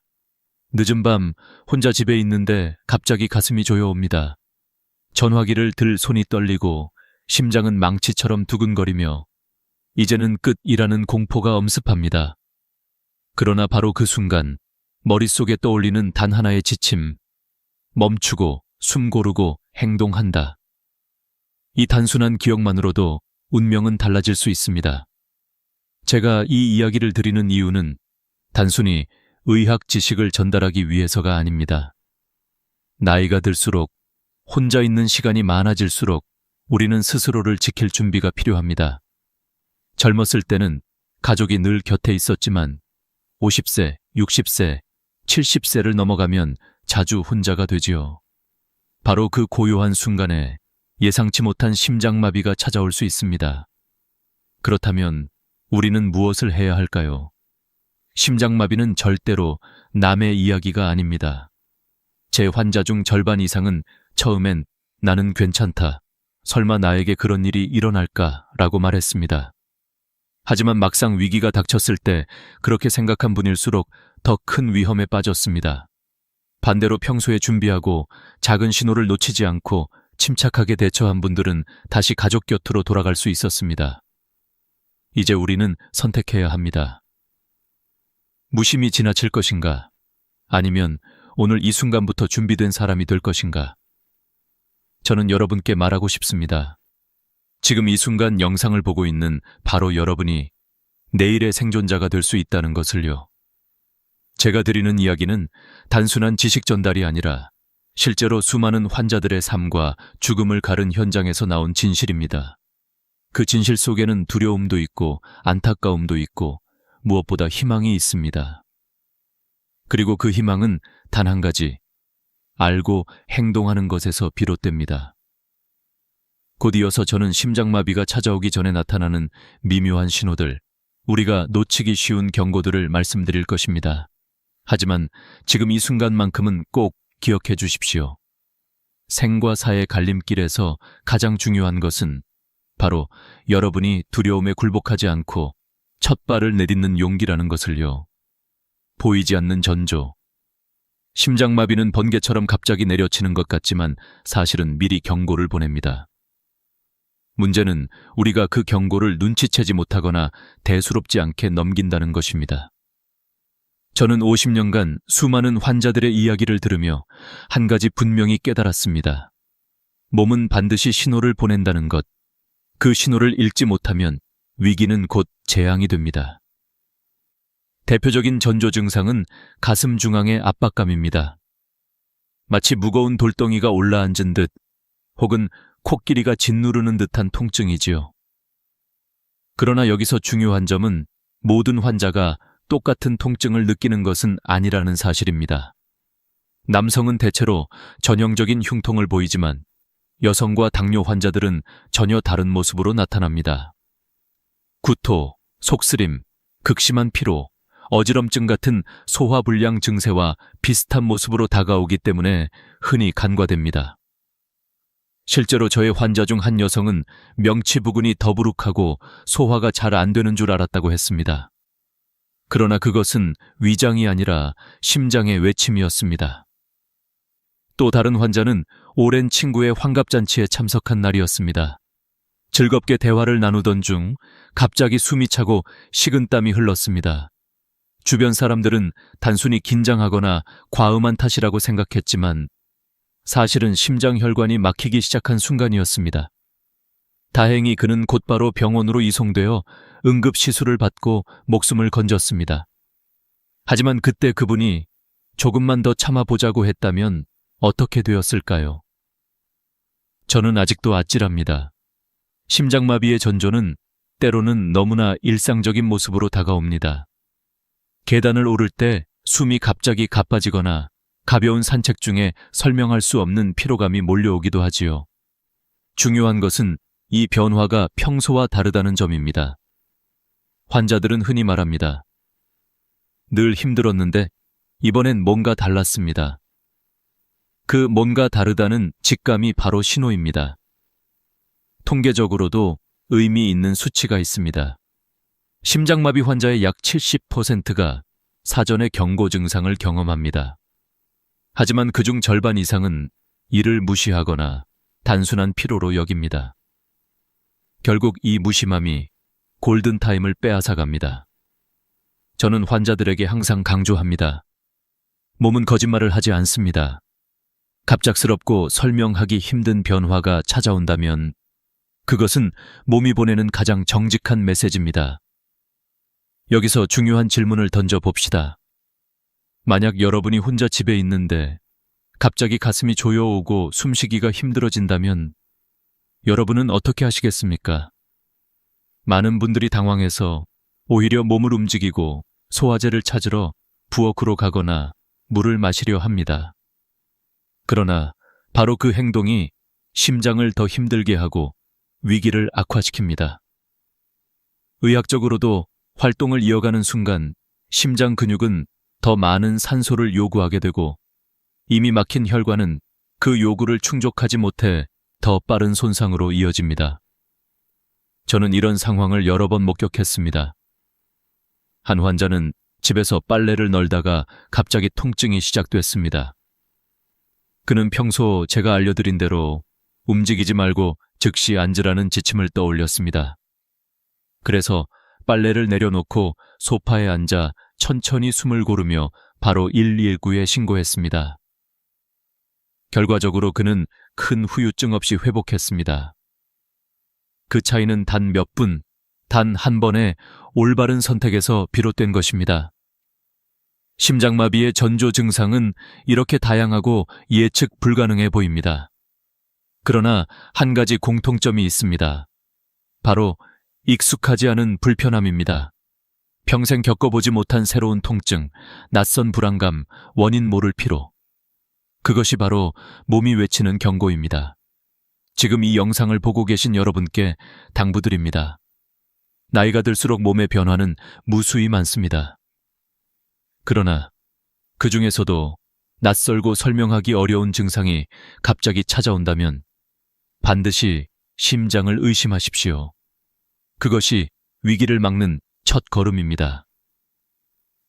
늦은 밤 혼자 집에 있는데 갑자기 가슴이 조여옵니다. 전화기를 들 손이 떨리고 심장은 망치처럼 두근거리며 이제는 끝이라는 공포가 엄습합니다. 그러나 바로 그 순간 머릿속에 떠올리는 단 하나의 지침, 멈추고 숨 고르고 행동한다. 이 단순한 기억만으로도 운명은 달라질 수 있습니다. 제가 이 이야기를 드리는 이유는 단순히 의학 지식을 전달하기 위해서가 아닙니다. 나이가 들수록 혼자 있는 시간이 많아질수록 우리는 스스로를 지킬 준비가 필요합니다. 젊었을 때는 가족이 늘 곁에 있었지만 50세, 60세, 70세를 넘어가면 자주 혼자가 되지요. 바로 그 고요한 순간에 예상치 못한 심장마비가 찾아올 수 있습니다. 그렇다면 우리는 무엇을 해야 할까요? 심장마비는 절대로 남의 이야기가 아닙니다. 제 환자 중 절반 이상은 처음엔 나는 괜찮다, 설마 나에게 그런 일이 일어날까? 라고 말했습니다. 하지만 막상 위기가 닥쳤을 때 그렇게 생각한 분일수록 더 큰 위험에 빠졌습니다. 반대로 평소에 준비하고 작은 신호를 놓치지 않고 침착하게 대처한 분들은 다시 가족 곁으로 돌아갈 수 있었습니다. 이제 우리는 선택해야 합니다. 무심히 지나칠 것인가? 아니면 오늘 이 순간부터 준비된 사람이 될 것인가? 저는 여러분께 말하고 싶습니다. 지금 이 순간 영상을 보고 있는 바로 여러분이 내일의 생존자가 될 수 있다는 것을요. 제가 드리는 이야기는 단순한 지식 전달이 아니라 실제로 수많은 환자들의 삶과 죽음을 가른 현장에서 나온 진실입니다. 그 진실 속에는 두려움도 있고 안타까움도 있고 무엇보다 희망이 있습니다. 그리고 그 희망은 단 한 가지, 알고 행동하는 것에서 비롯됩니다. 곧 이어서 저는 심장마비가 찾아오기 전에 나타나는 미묘한 신호들, 우리가 놓치기 쉬운 경고들을 말씀드릴 것입니다. 하지만 지금 이 순간만큼은 꼭 기억해 주십시오. 생과 사의 갈림길에서 가장 중요한 것은 바로 여러분이 두려움에 굴복하지 않고 첫 발을 내딛는 용기라는 것을요. 보이지 않는 전조. 심장마비는 번개처럼 갑자기 내려치는 것 같지만 사실은 미리 경고를 보냅니다. 문제는 우리가 그 경고를 눈치채지 못하거나 대수롭지 않게 넘긴다는 것입니다. 저는 50년간 수많은 환자들의 이야기를 들으며 한 가지 분명히 깨달았습니다. 몸은 반드시 신호를 보낸다는 것. 그 신호를 읽지 못하면 위기는 곧 재앙이 됩니다. 대표적인 전조 증상은 가슴 중앙의 압박감입니다. 마치 무거운 돌덩이가 올라앉은 듯 혹은 코끼리가 짓누르는 듯한 통증이지요. 그러나 여기서 중요한 점은 모든 환자가 똑같은 통증을 느끼는 것은 아니라는 사실입니다. 남성은 대체로 전형적인 흉통을 보이지만 여성과 당뇨 환자들은 전혀 다른 모습으로 나타납니다. 구토, 속쓰림, 극심한 피로, 어지럼증 같은 소화불량 증세와 비슷한 모습으로 다가오기 때문에 흔히 간과됩니다. 실제로 저의 환자 중 한 여성은 명치 부근이 더부룩하고 소화가 잘 안 되는 줄 알았다고 했습니다. 그러나 그것은 위장이 아니라 심장의 외침이었습니다. 또 다른 환자는 오랜 친구의 환갑잔치에 참석한 날이었습니다. 즐겁게 대화를 나누던 중 갑자기 숨이 차고 식은땀이 흘렀습니다. 주변 사람들은 단순히 긴장하거나 과음한 탓이라고 생각했지만 사실은 심장혈관이 막히기 시작한 순간이었습니다. 다행히 그는 곧바로 병원으로 이송되어 응급시술을 받고 목숨을 건졌습니다. 하지만 그때 그분이 조금만 더 참아보자고 했다면 어떻게 되었을까요? 저는 아직도 아찔합니다. 심장마비의 전조는 때로는 너무나 일상적인 모습으로 다가옵니다. 계단을 오를 때 숨이 갑자기 가빠지거나 가벼운 산책 중에 설명할 수 없는 피로감이 몰려오기도 하지요. 중요한 것은 이 변화가 평소와 다르다는 점입니다. 환자들은 흔히 말합니다. 늘 힘들었는데 이번엔 뭔가 달랐습니다. 그 뭔가 다르다는 직감이 바로 신호입니다. 통계적으로도 의미 있는 수치가 있습니다. 심장마비 환자의 약 70%가 사전에 경고 증상을 경험합니다. 하지만 그중 절반 이상은 이를 무시하거나 단순한 피로로 여깁니다. 결국 이 무심함이 골든타임을 빼앗아갑니다. 저는 환자들에게 항상 강조합니다. 몸은 거짓말을 하지 않습니다. 갑작스럽고 설명하기 힘든 변화가 찾아온다면 그것은 몸이 보내는 가장 정직한 메시지입니다. 여기서 중요한 질문을 던져봅시다. 만약 여러분이 혼자 집에 있는데 갑자기 가슴이 조여오고 숨쉬기가 힘들어진다면 여러분은 어떻게 하시겠습니까? 많은 분들이 당황해서 오히려 몸을 움직이고 소화제를 찾으러 부엌으로 가거나 물을 마시려 합니다. 그러나 바로 그 행동이 심장을 더 힘들게 하고 위기를 악화시킵니다. 의학적으로도 활동을 이어가는 순간 심장 근육은 더 많은 산소를 요구하게 되고 이미 막힌 혈관은 그 요구를 충족하지 못해 더 빠른 손상으로 이어집니다. 저는 이런 상황을 여러 번 목격했습니다. 한 환자는 집에서 빨래를 널다가 갑자기 통증이 시작됐습니다. 그는 평소 제가 알려드린 대로 움직이지 말고 즉시 앉으라는 지침을 떠올렸습니다. 그래서 빨래를 내려놓고 소파에 앉아 천천히 숨을 고르며 바로 119에 신고했습니다. 결과적으로 그는 큰 후유증 없이 회복했습니다. 그 차이는 단 몇 분, 단 한 번의 올바른 선택에서 비롯된 것입니다. 심장마비의 전조 증상은 이렇게 다양하고 예측 불가능해 보입니다. 그러나 한 가지 공통점이 있습니다. 바로 익숙하지 않은 불편함입니다. 평생 겪어보지 못한 새로운 통증, 낯선 불안감, 원인 모를 피로. 그것이 바로 몸이 외치는 경고입니다. 지금 이 영상을 보고 계신 여러분께 당부드립니다. 나이가 들수록 몸의 변화는 무수히 많습니다. 그러나 그 중에서도 낯설고 설명하기 어려운 증상이 갑자기 찾아온다면 반드시 심장을 의심하십시오. 그것이 위기를 막는 첫 걸음입니다.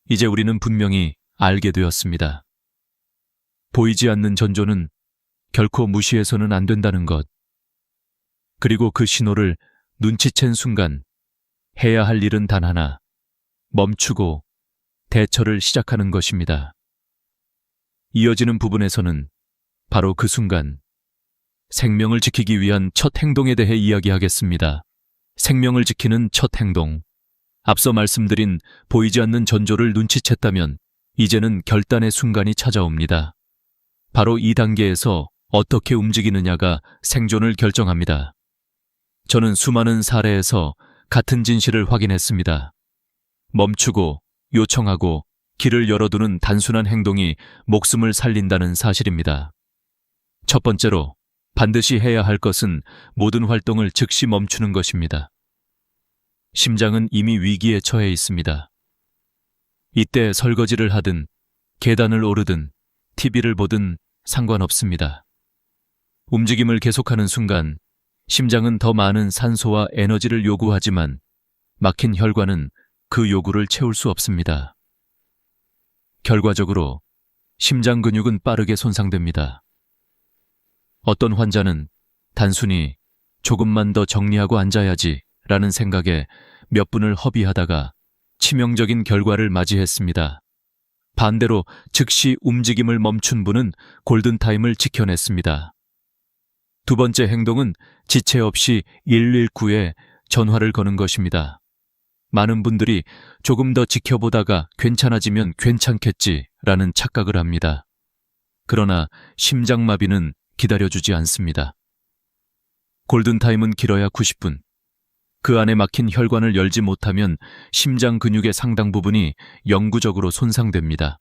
이제 우리는 분명히 알게 되었습니다. 보이지 않는 전조는 결코 무시해서는 안 된다는 것. 그리고 그 신호를 눈치챈 순간 해야 할 일은 단 하나, 멈추고 대처를 시작하는 것입니다. 이어지는 부분에서는 바로 그 순간, 생명을 지키기 위한 첫 행동에 대해 이야기하겠습니다. 생명을 지키는 첫 행동. 앞서 말씀드린 보이지 않는 전조를 눈치챘다면 이제는 결단의 순간이 찾아옵니다. 바로 이 단계에서 어떻게 움직이느냐가 생존을 결정합니다. 저는 수많은 사례에서 같은 진실을 확인했습니다. 멈추고 요청하고 길을 열어두는 단순한 행동이 목숨을 살린다는 사실입니다. 첫 번째로 반드시 해야 할 것은 모든 활동을 즉시 멈추는 것입니다. 심장은 이미 위기에 처해 있습니다. 이때 설거지를 하든 계단을 오르든 TV를 보든 상관없습니다. 움직임을 계속하는 순간 심장은 더 많은 산소와 에너지를 요구하지만 막힌 혈관은 그 요구를 채울 수 없습니다. 결과적으로 심장 근육은 빠르게 손상됩니다. 어떤 환자는 단순히 조금만 더 정리하고 앉아야지 라는 생각에 몇 분을 허비하다가 치명적인 결과를 맞이했습니다. 반대로 즉시 움직임을 멈춘 분은 골든타임을 지켜냈습니다. 두 번째 행동은 지체 없이 119에 전화를 거는 것입니다. 많은 분들이 조금 더 지켜보다가 괜찮아지면 괜찮겠지라는 착각을 합니다. 그러나 심장마비는 기다려주지 않습니다. 골든타임은 길어야 90분. 그 안에 막힌 혈관을 열지 못하면 심장 근육의 상당 부분이 영구적으로 손상됩니다.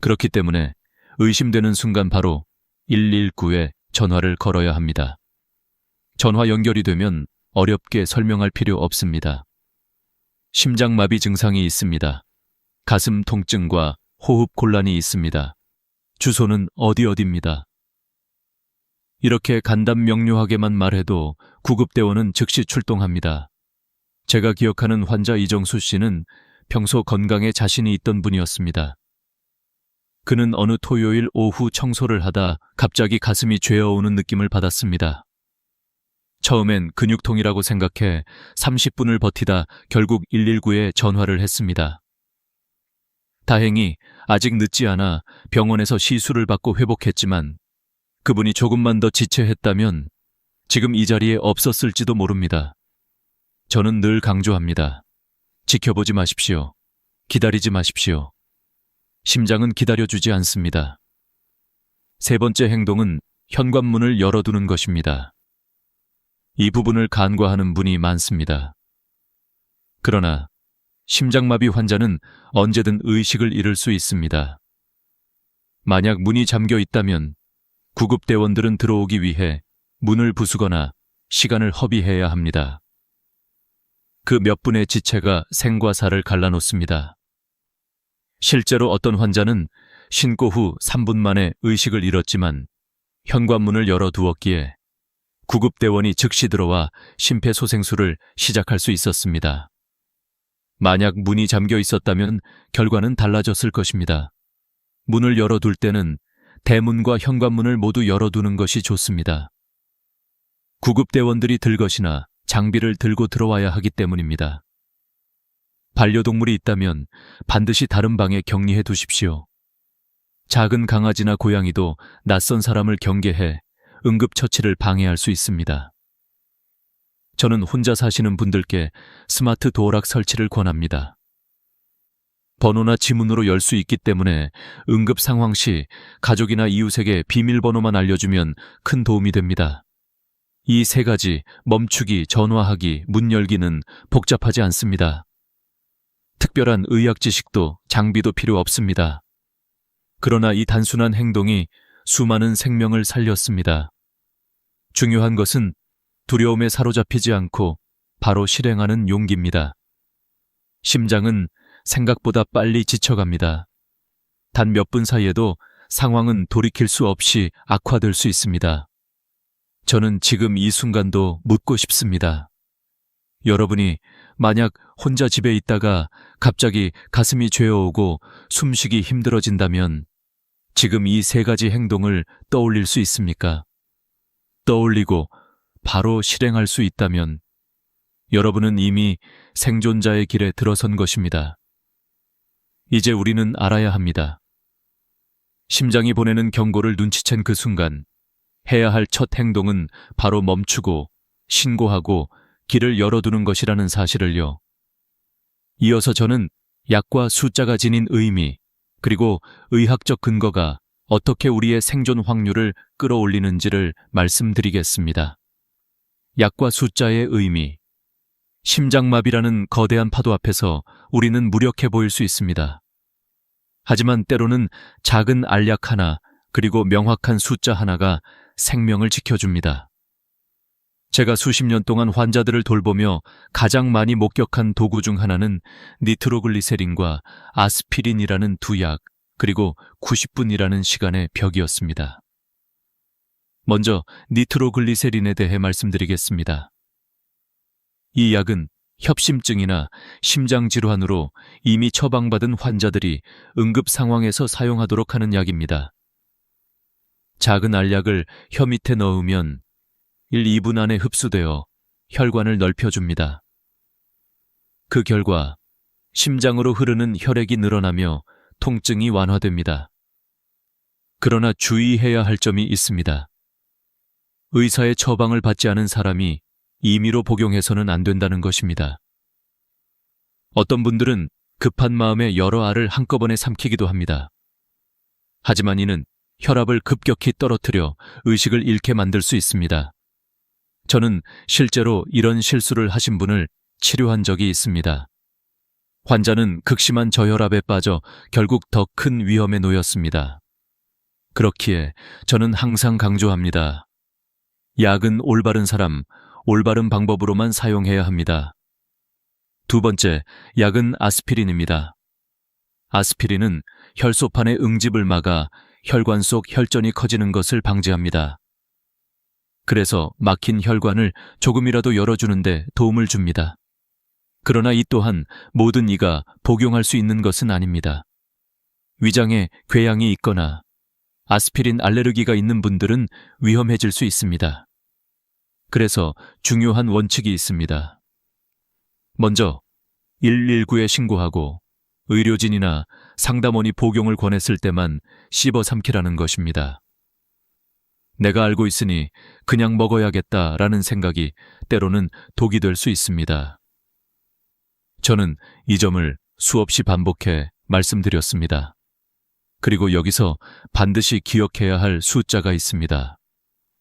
그렇기 때문에 의심되는 순간 바로 119에 전화를 걸어야 합니다. 전화 연결이 되면 어렵게 설명할 필요 없습니다. 심장마비 증상이 있습니다. 가슴 통증과 호흡 곤란이 있습니다. 주소는 어디입니다. 이렇게 간단 명료하게만 말해도 구급대원은 즉시 출동합니다. 제가 기억하는 환자 이정수 씨는 평소 건강에 자신이 있던 분이었습니다. 그는 어느 토요일 오후 청소를 하다 갑자기 가슴이 죄어오는 느낌을 받았습니다. 처음엔 근육통이라고 생각해 30분을 버티다 결국 119에 전화를 했습니다. 다행히 아직 늦지 않아 병원에서 시술을 받고 회복했지만 그분이 조금만 더 지체했다면 지금 이 자리에 없었을지도 모릅니다. 저는 늘 강조합니다. 지켜보지 마십시오. 기다리지 마십시오. 심장은 기다려주지 않습니다. 세 번째 행동은 현관문을 열어두는 것입니다. 이 부분을 간과하는 분이 많습니다. 그러나 심장마비 환자는 언제든 의식을 잃을 수 있습니다. 만약 문이 잠겨 있다면 구급대원들은 들어오기 위해 문을 부수거나 시간을 허비해야 합니다. 그 몇 분의 지체가 생과 사를 갈라놓습니다. 실제로 어떤 환자는 신고 후 3분 만에 의식을 잃었지만 현관문을 열어두었기에 구급대원이 즉시 들어와 심폐소생술을 시작할 수 있었습니다. 만약 문이 잠겨 있었다면 결과는 달라졌을 것입니다. 문을 열어둘 때는 대문과 현관문을 모두 열어두는 것이 좋습니다. 구급대원들이 들 것이나 장비를 들고 들어와야 하기 때문입니다. 반려동물이 있다면 반드시 다른 방에 격리해 두십시오. 작은 강아지나 고양이도 낯선 사람을 경계해 응급처치를 방해할 수 있습니다. 저는 혼자 사시는 분들께 스마트 도어락 설치를 권합니다. 번호나 지문으로 열 수 있기 때문에 응급 상황 시 가족이나 이웃에게 비밀번호만 알려주면 큰 도움이 됩니다. 이 세 가지, 멈추기, 전화하기, 문 열기는 복잡하지 않습니다. 특별한 의학 지식도 장비도 필요 없습니다. 그러나 이 단순한 행동이 수많은 생명을 살렸습니다. 중요한 것은 두려움에 사로잡히지 않고 바로 실행하는 용기입니다. 심장은 생각보다 빨리 지쳐갑니다. 단 몇 분 사이에도 상황은 돌이킬 수 없이 악화될 수 있습니다. 저는 지금 이 순간도 묻고 싶습니다. 여러분이 만약 혼자 집에 있다가 갑자기 가슴이 죄어오고 숨쉬기 힘들어진다면 지금 이 세 가지 행동을 떠올릴 수 있습니까? 떠올리고 바로 실행할 수 있다면 여러분은 이미 생존자의 길에 들어선 것입니다. 이제 우리는 알아야 합니다. 심장이 보내는 경고를 눈치챈 그 순간 해야 할 첫 행동은 바로 멈추고 신고하고 길을 열어두는 것이라는 사실을요. 이어서 저는 약과 숫자가 지닌 의미 그리고 의학적 근거가 어떻게 우리의 생존 확률을 끌어올리는지를 말씀드리겠습니다. 약과 숫자의 의미. 심장마비라는 거대한 파도 앞에서 우리는 무력해 보일 수 있습니다. 하지만 때로는 작은 알약 하나 그리고 명확한 숫자 하나가 생명을 지켜줍니다. 제가 수십 년 동안 환자들을 돌보며 가장 많이 목격한 도구 중 하나는 니트로글리세린과 아스피린이라는 두 약, 그리고 90분이라는 시간의 벽이었습니다. 먼저 니트로글리세린에 대해 말씀드리겠습니다. 이 약은 협심증이나 심장질환으로 이미 처방받은 환자들이 응급 상황에서 사용하도록 하는 약입니다. 작은 알약을 혀 밑에 넣으면 1-2분 안에 흡수되어 혈관을 넓혀줍니다. 그 결과 심장으로 흐르는 혈액이 늘어나며 통증이 완화됩니다. 그러나 주의해야 할 점이 있습니다. 의사의 처방을 받지 않은 사람이 임의로 복용해서는 안 된다는 것입니다. 어떤 분들은 급한 마음에 여러 알을 한꺼번에 삼키기도 합니다. 하지만 이는 혈압을 급격히 떨어뜨려 의식을 잃게 만들 수 있습니다. 저는 실제로 이런 실수를 하신 분을 치료한 적이 있습니다. 환자는 극심한 저혈압에 빠져 결국 더 큰 위험에 놓였습니다. 그렇기에 저는 항상 강조합니다. 약은 올바른 사람, 올바른 방법으로만 사용해야 합니다. 두 번째, 약은 아스피린입니다. 아스피린은 혈소판의 응집을 막아 혈관 속 혈전이 커지는 것을 방지합니다. 그래서 막힌 혈관을 조금이라도 열어주는데 도움을 줍니다. 그러나 이 또한 모든 이가 복용할 수 있는 것은 아닙니다. 위장에 궤양이 있거나 아스피린 알레르기가 있는 분들은 위험해질 수 있습니다. 그래서 중요한 원칙이 있습니다. 먼저 119에 신고하고 의료진이나 상담원이 복용을 권했을 때만 씹어 삼키라는 것입니다. 내가 알고 있으니 그냥 먹어야겠다라는 생각이 때로는 독이 될 수 있습니다. 저는 이 점을 수없이 반복해 말씀드렸습니다. 그리고 여기서 반드시 기억해야 할 숫자가 있습니다.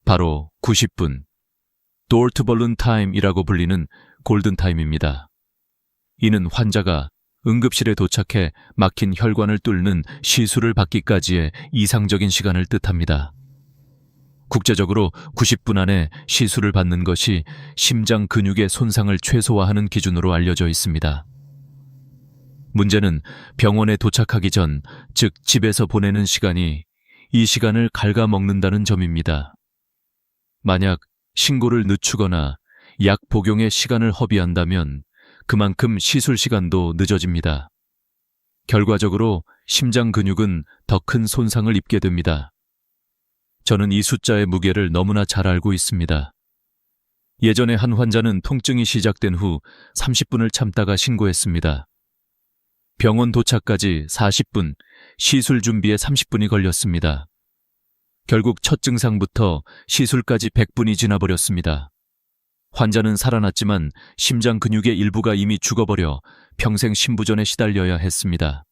바로 90분, door to balloon time이라고 불리는 골든타임입니다. 이는 환자가 응급실에 도착해 막힌 혈관을 뚫는 시술을 받기까지의 이상적인 시간을 뜻합니다. 국제적으로 90분 안에 시술을 받는 것이 심장 근육의 손상을 최소화하는 기준으로 알려져 있습니다. 문제는 병원에 도착하기 전, 즉 집에서 보내는 시간이 이 시간을 갉아먹는다는 점입니다. 만약 신고를 늦추거나 약 복용에 시간을 허비한다면 그만큼 시술 시간도 늦어집니다. 결과적으로 심장 근육은 더 큰 손상을 입게 됩니다. 저는 이 숫자의 무게를 너무나 잘 알고 있습니다. 예전에 한 환자는 통증이 시작된 후 30분을 참다가 신고했습니다. 병원 도착까지 40분, 시술 준비에 30분이 걸렸습니다. 결국 첫 증상부터 시술까지 100분이 지나버렸습니다. 환자는 살아났지만 심장 근육의 일부가 이미 죽어버려 평생 심부전에 시달려야 했습니다.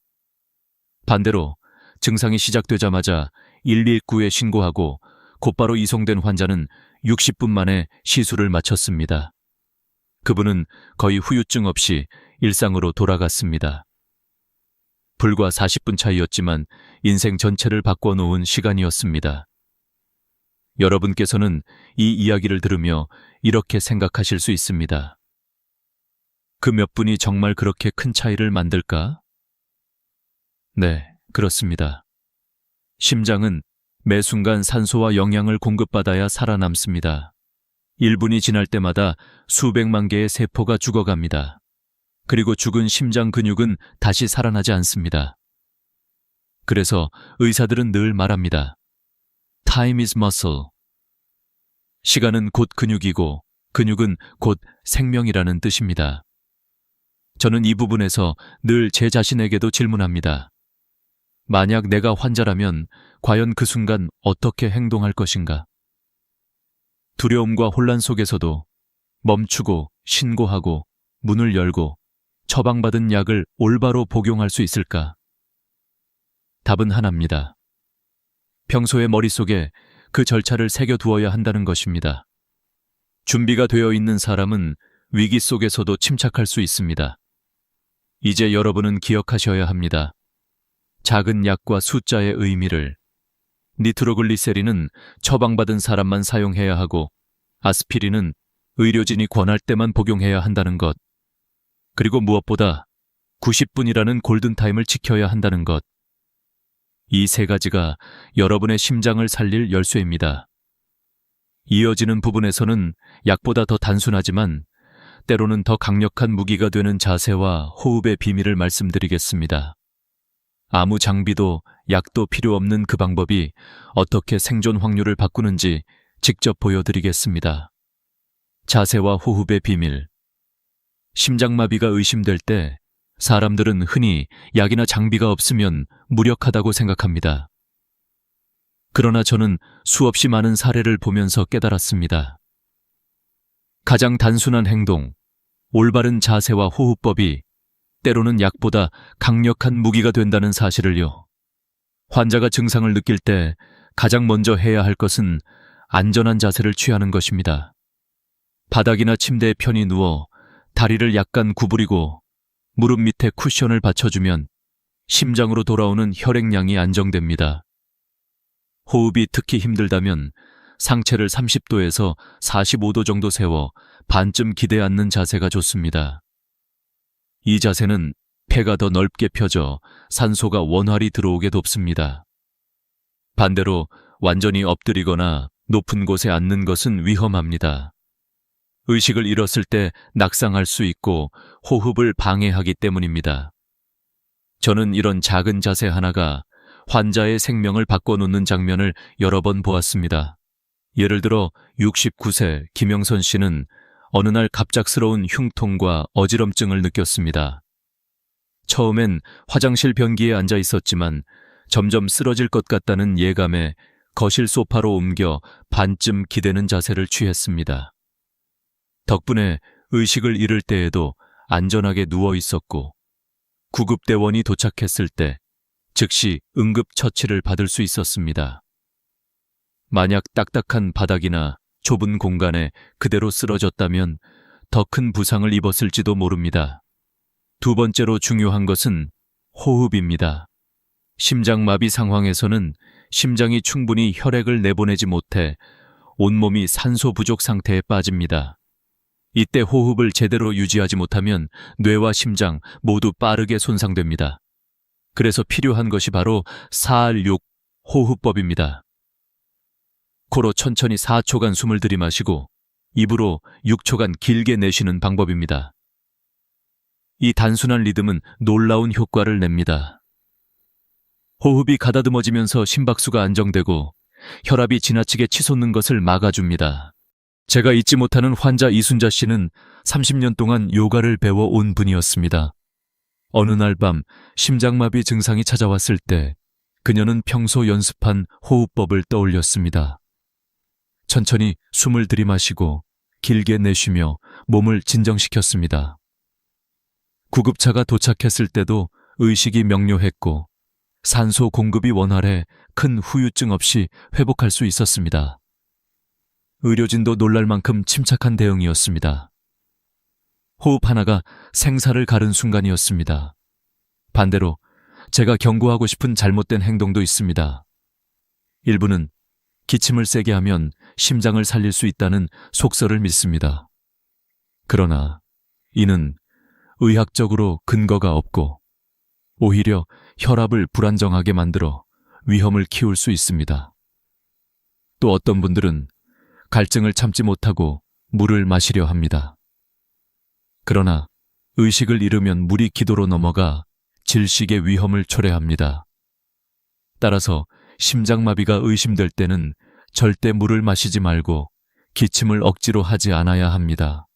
반대로 증상이 시작되자마자 119에 신고하고 곧바로 이송된 환자는 60분 만에 시술을 마쳤습니다. 그분은 거의 후유증 없이 일상으로 돌아갔습니다. 불과 40분 차이였지만 인생 전체를 바꿔놓은 시간이었습니다. 여러분께서는 이 이야기를 들으며 이렇게 생각하실 수 있습니다. 그 몇 분이 정말 그렇게 큰 차이를 만들까? 네, 그렇습니다. 심장은 매 순간 산소와 영양을 공급받아야 살아남습니다. 1분이 지날 때마다 수백만 개의 세포가 죽어갑니다. 그리고 죽은 심장 근육은 다시 살아나지 않습니다. 그래서 의사들은 늘 말합니다. Time is muscle. 시간은 곧 근육이고 근육은 곧 생명이라는 뜻입니다. 저는 이 부분에서 늘 제 자신에게도 질문합니다. 만약 내가 환자라면 과연 그 순간 어떻게 행동할 것인가? 두려움과 혼란 속에서도 멈추고 신고하고 문을 열고 처방받은 약을 올바로 복용할 수 있을까? 답은 하나입니다. 평소에 머릿속에 그 절차를 새겨두어야 한다는 것입니다. 준비가 되어 있는 사람은 위기 속에서도 침착할 수 있습니다. 이제 여러분은 기억하셔야 합니다. 작은 약과 숫자의 의미를. 니트로글리세린은 처방받은 사람만 사용해야 하고 아스피린은 의료진이 권할 때만 복용해야 한다는 것. 그리고 무엇보다 90분이라는 골든타임을 지켜야 한다는 것. 이 세 가지가 여러분의 심장을 살릴 열쇠입니다. 이어지는 부분에서는 약보다 더 단순하지만 때로는 더 강력한 무기가 되는 자세와 호흡의 비밀을 말씀드리겠습니다. 아무 장비도 약도 필요 없는 그 방법이 어떻게 생존 확률을 바꾸는지 직접 보여드리겠습니다. 자세와 호흡의 비밀. 심장마비가 의심될 때 사람들은 흔히 약이나 장비가 없으면 무력하다고 생각합니다. 그러나 저는 수없이 많은 사례를 보면서 깨달았습니다. 가장 단순한 행동, 올바른 자세와 호흡법이 때로는 약보다 강력한 무기가 된다는 사실을요. 환자가 증상을 느낄 때 가장 먼저 해야 할 것은 안전한 자세를 취하는 것입니다. 바닥이나 침대에 편히 누워 다리를 약간 구부리고 무릎 밑에 쿠션을 받쳐주면 심장으로 돌아오는 혈액량이 안정됩니다. 호흡이 특히 힘들다면 상체를 30도에서 45도 정도 세워 반쯤 기대 앉는 자세가 좋습니다. 이 자세는 폐가 더 넓게 펴져 산소가 원활히 들어오게 돕습니다. 반대로 완전히 엎드리거나 높은 곳에 앉는 것은 위험합니다. 의식을 잃었을 때 낙상할 수 있고 호흡을 방해하기 때문입니다. 저는 이런 작은 자세 하나가 환자의 생명을 바꿔놓는 장면을 여러 번 보았습니다. 예를 들어 69세 김영선 씨는 어느 날 갑작스러운 흉통과 어지럼증을 느꼈습니다. 처음엔 화장실 변기에 앉아 있었지만 점점 쓰러질 것 같다는 예감에 거실 소파로 옮겨 반쯤 기대는 자세를 취했습니다. 덕분에 의식을 잃을 때에도 안전하게 누워 있었고 구급대원이 도착했을 때 즉시 응급처치를 받을 수 있었습니다. 만약 딱딱한 바닥이나 좁은 공간에 그대로 쓰러졌다면 더 큰 부상을 입었을지도 모릅니다. 두 번째로 중요한 것은 호흡입니다. 심장마비 상황에서는 심장이 충분히 혈액을 내보내지 못해 온몸이 산소 부족 상태에 빠집니다. 이때 호흡을 제대로 유지하지 못하면 뇌와 심장 모두 빠르게 손상됩니다. 그래서 필요한 것이 바로 4R6 호흡법입니다. 코로 천천히 4초간 숨을 들이마시고 입으로 6초간 길게 내쉬는 방법입니다. 이 단순한 리듬은 놀라운 효과를 냅니다. 호흡이 가다듬어지면서 심박수가 안정되고 혈압이 지나치게 치솟는 것을 막아줍니다. 제가 잊지 못하는 환자 이순자 씨는 30년 동안 요가를 배워온 분이었습니다. 어느 날 밤 심장마비 증상이 찾아왔을 때 그녀는 평소 연습한 호흡법을 떠올렸습니다. 천천히 숨을 들이마시고 길게 내쉬며 몸을 진정시켰습니다. 구급차가 도착했을 때도 의식이 명료했고 산소 공급이 원활해 큰 후유증 없이 회복할 수 있었습니다. 의료진도 놀랄 만큼 침착한 대응이었습니다. 호흡 하나가 생사를 가른 순간이었습니다. 반대로 제가 경고하고 싶은 잘못된 행동도 있습니다. 일부는 기침을 세게 하면 심장을 살릴 수 있다는 속설을 믿습니다. 그러나 이는 의학적으로 근거가 없고 오히려 혈압을 불안정하게 만들어 위험을 키울 수 있습니다. 또 어떤 분들은 갈증을 참지 못하고 물을 마시려 합니다. 그러나 의식을 잃으면 물이 기도로 넘어가 질식의 위험을 초래합니다. 따라서 심장마비가 의심될 때는 절대 물을 마시지 말고 기침을 억지로 하지 않아야 합니다.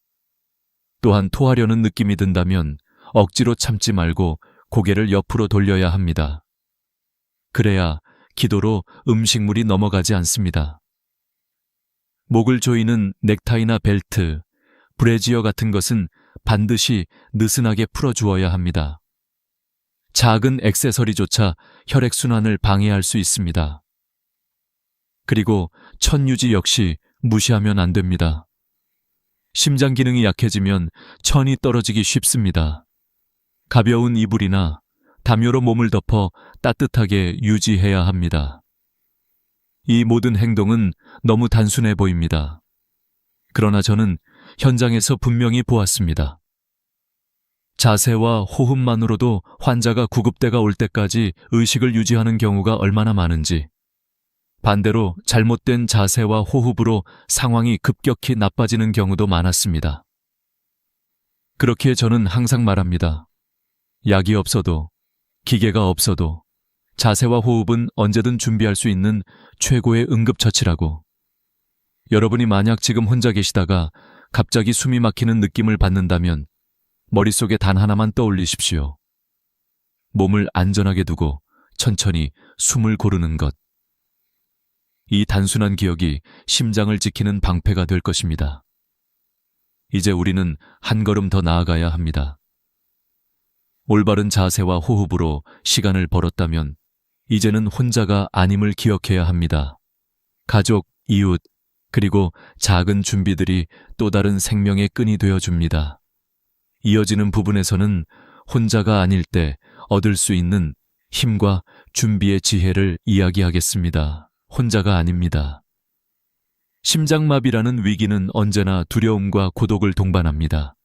또한 토하려는 느낌이 든다면 억지로 참지 말고 고개를 옆으로 돌려야 합니다. 그래야 기도로 음식물이 넘어가지 않습니다. 목을 조이는 넥타이나 벨트, 브래지어 같은 것은 반드시 느슨하게 풀어주어야 합니다. 작은 액세서리조차 혈액순환을 방해할 수 있습니다. 그리고 천유지 역시 무시하면 안 됩니다. 심장 기능이 약해지면 천이 떨어지기 쉽습니다. 가벼운 이불이나 담요로 몸을 덮어 따뜻하게 유지해야 합니다. 이 모든 행동은 너무 단순해 보입니다. 그러나 저는 현장에서 분명히 보았습니다. 자세와 호흡만으로도 환자가 구급대가 올 때까지 의식을 유지하는 경우가 얼마나 많은지, 반대로 잘못된 자세와 호흡으로 상황이 급격히 나빠지는 경우도 많았습니다. 그렇기에 저는 항상 말합니다. 약이 없어도, 기계가 없어도 자세와 호흡은 언제든 준비할 수 있는 최고의 응급처치라고. 여러분이 만약 지금 혼자 계시다가 갑자기 숨이 막히는 느낌을 받는다면 머릿속에 단 하나만 떠올리십시오. 몸을 안전하게 두고 천천히 숨을 고르는 것. 이 단순한 기억이 심장을 지키는 방패가 될 것입니다. 이제 우리는 한 걸음 더 나아가야 합니다. 올바른 자세와 호흡으로 시간을 벌었다면 이제는 혼자가 아님을 기억해야 합니다. 가족, 이웃, 그리고 작은 준비들이 또 다른 생명의 끈이 되어줍니다. 이어지는 부분에서는 혼자가 아닐 때 얻을 수 있는 힘과 준비의 지혜를 이야기하겠습니다. 혼자가 아닙니다. 심장마비라는 위기는 언제나 두려움과 고독을 동반합니다.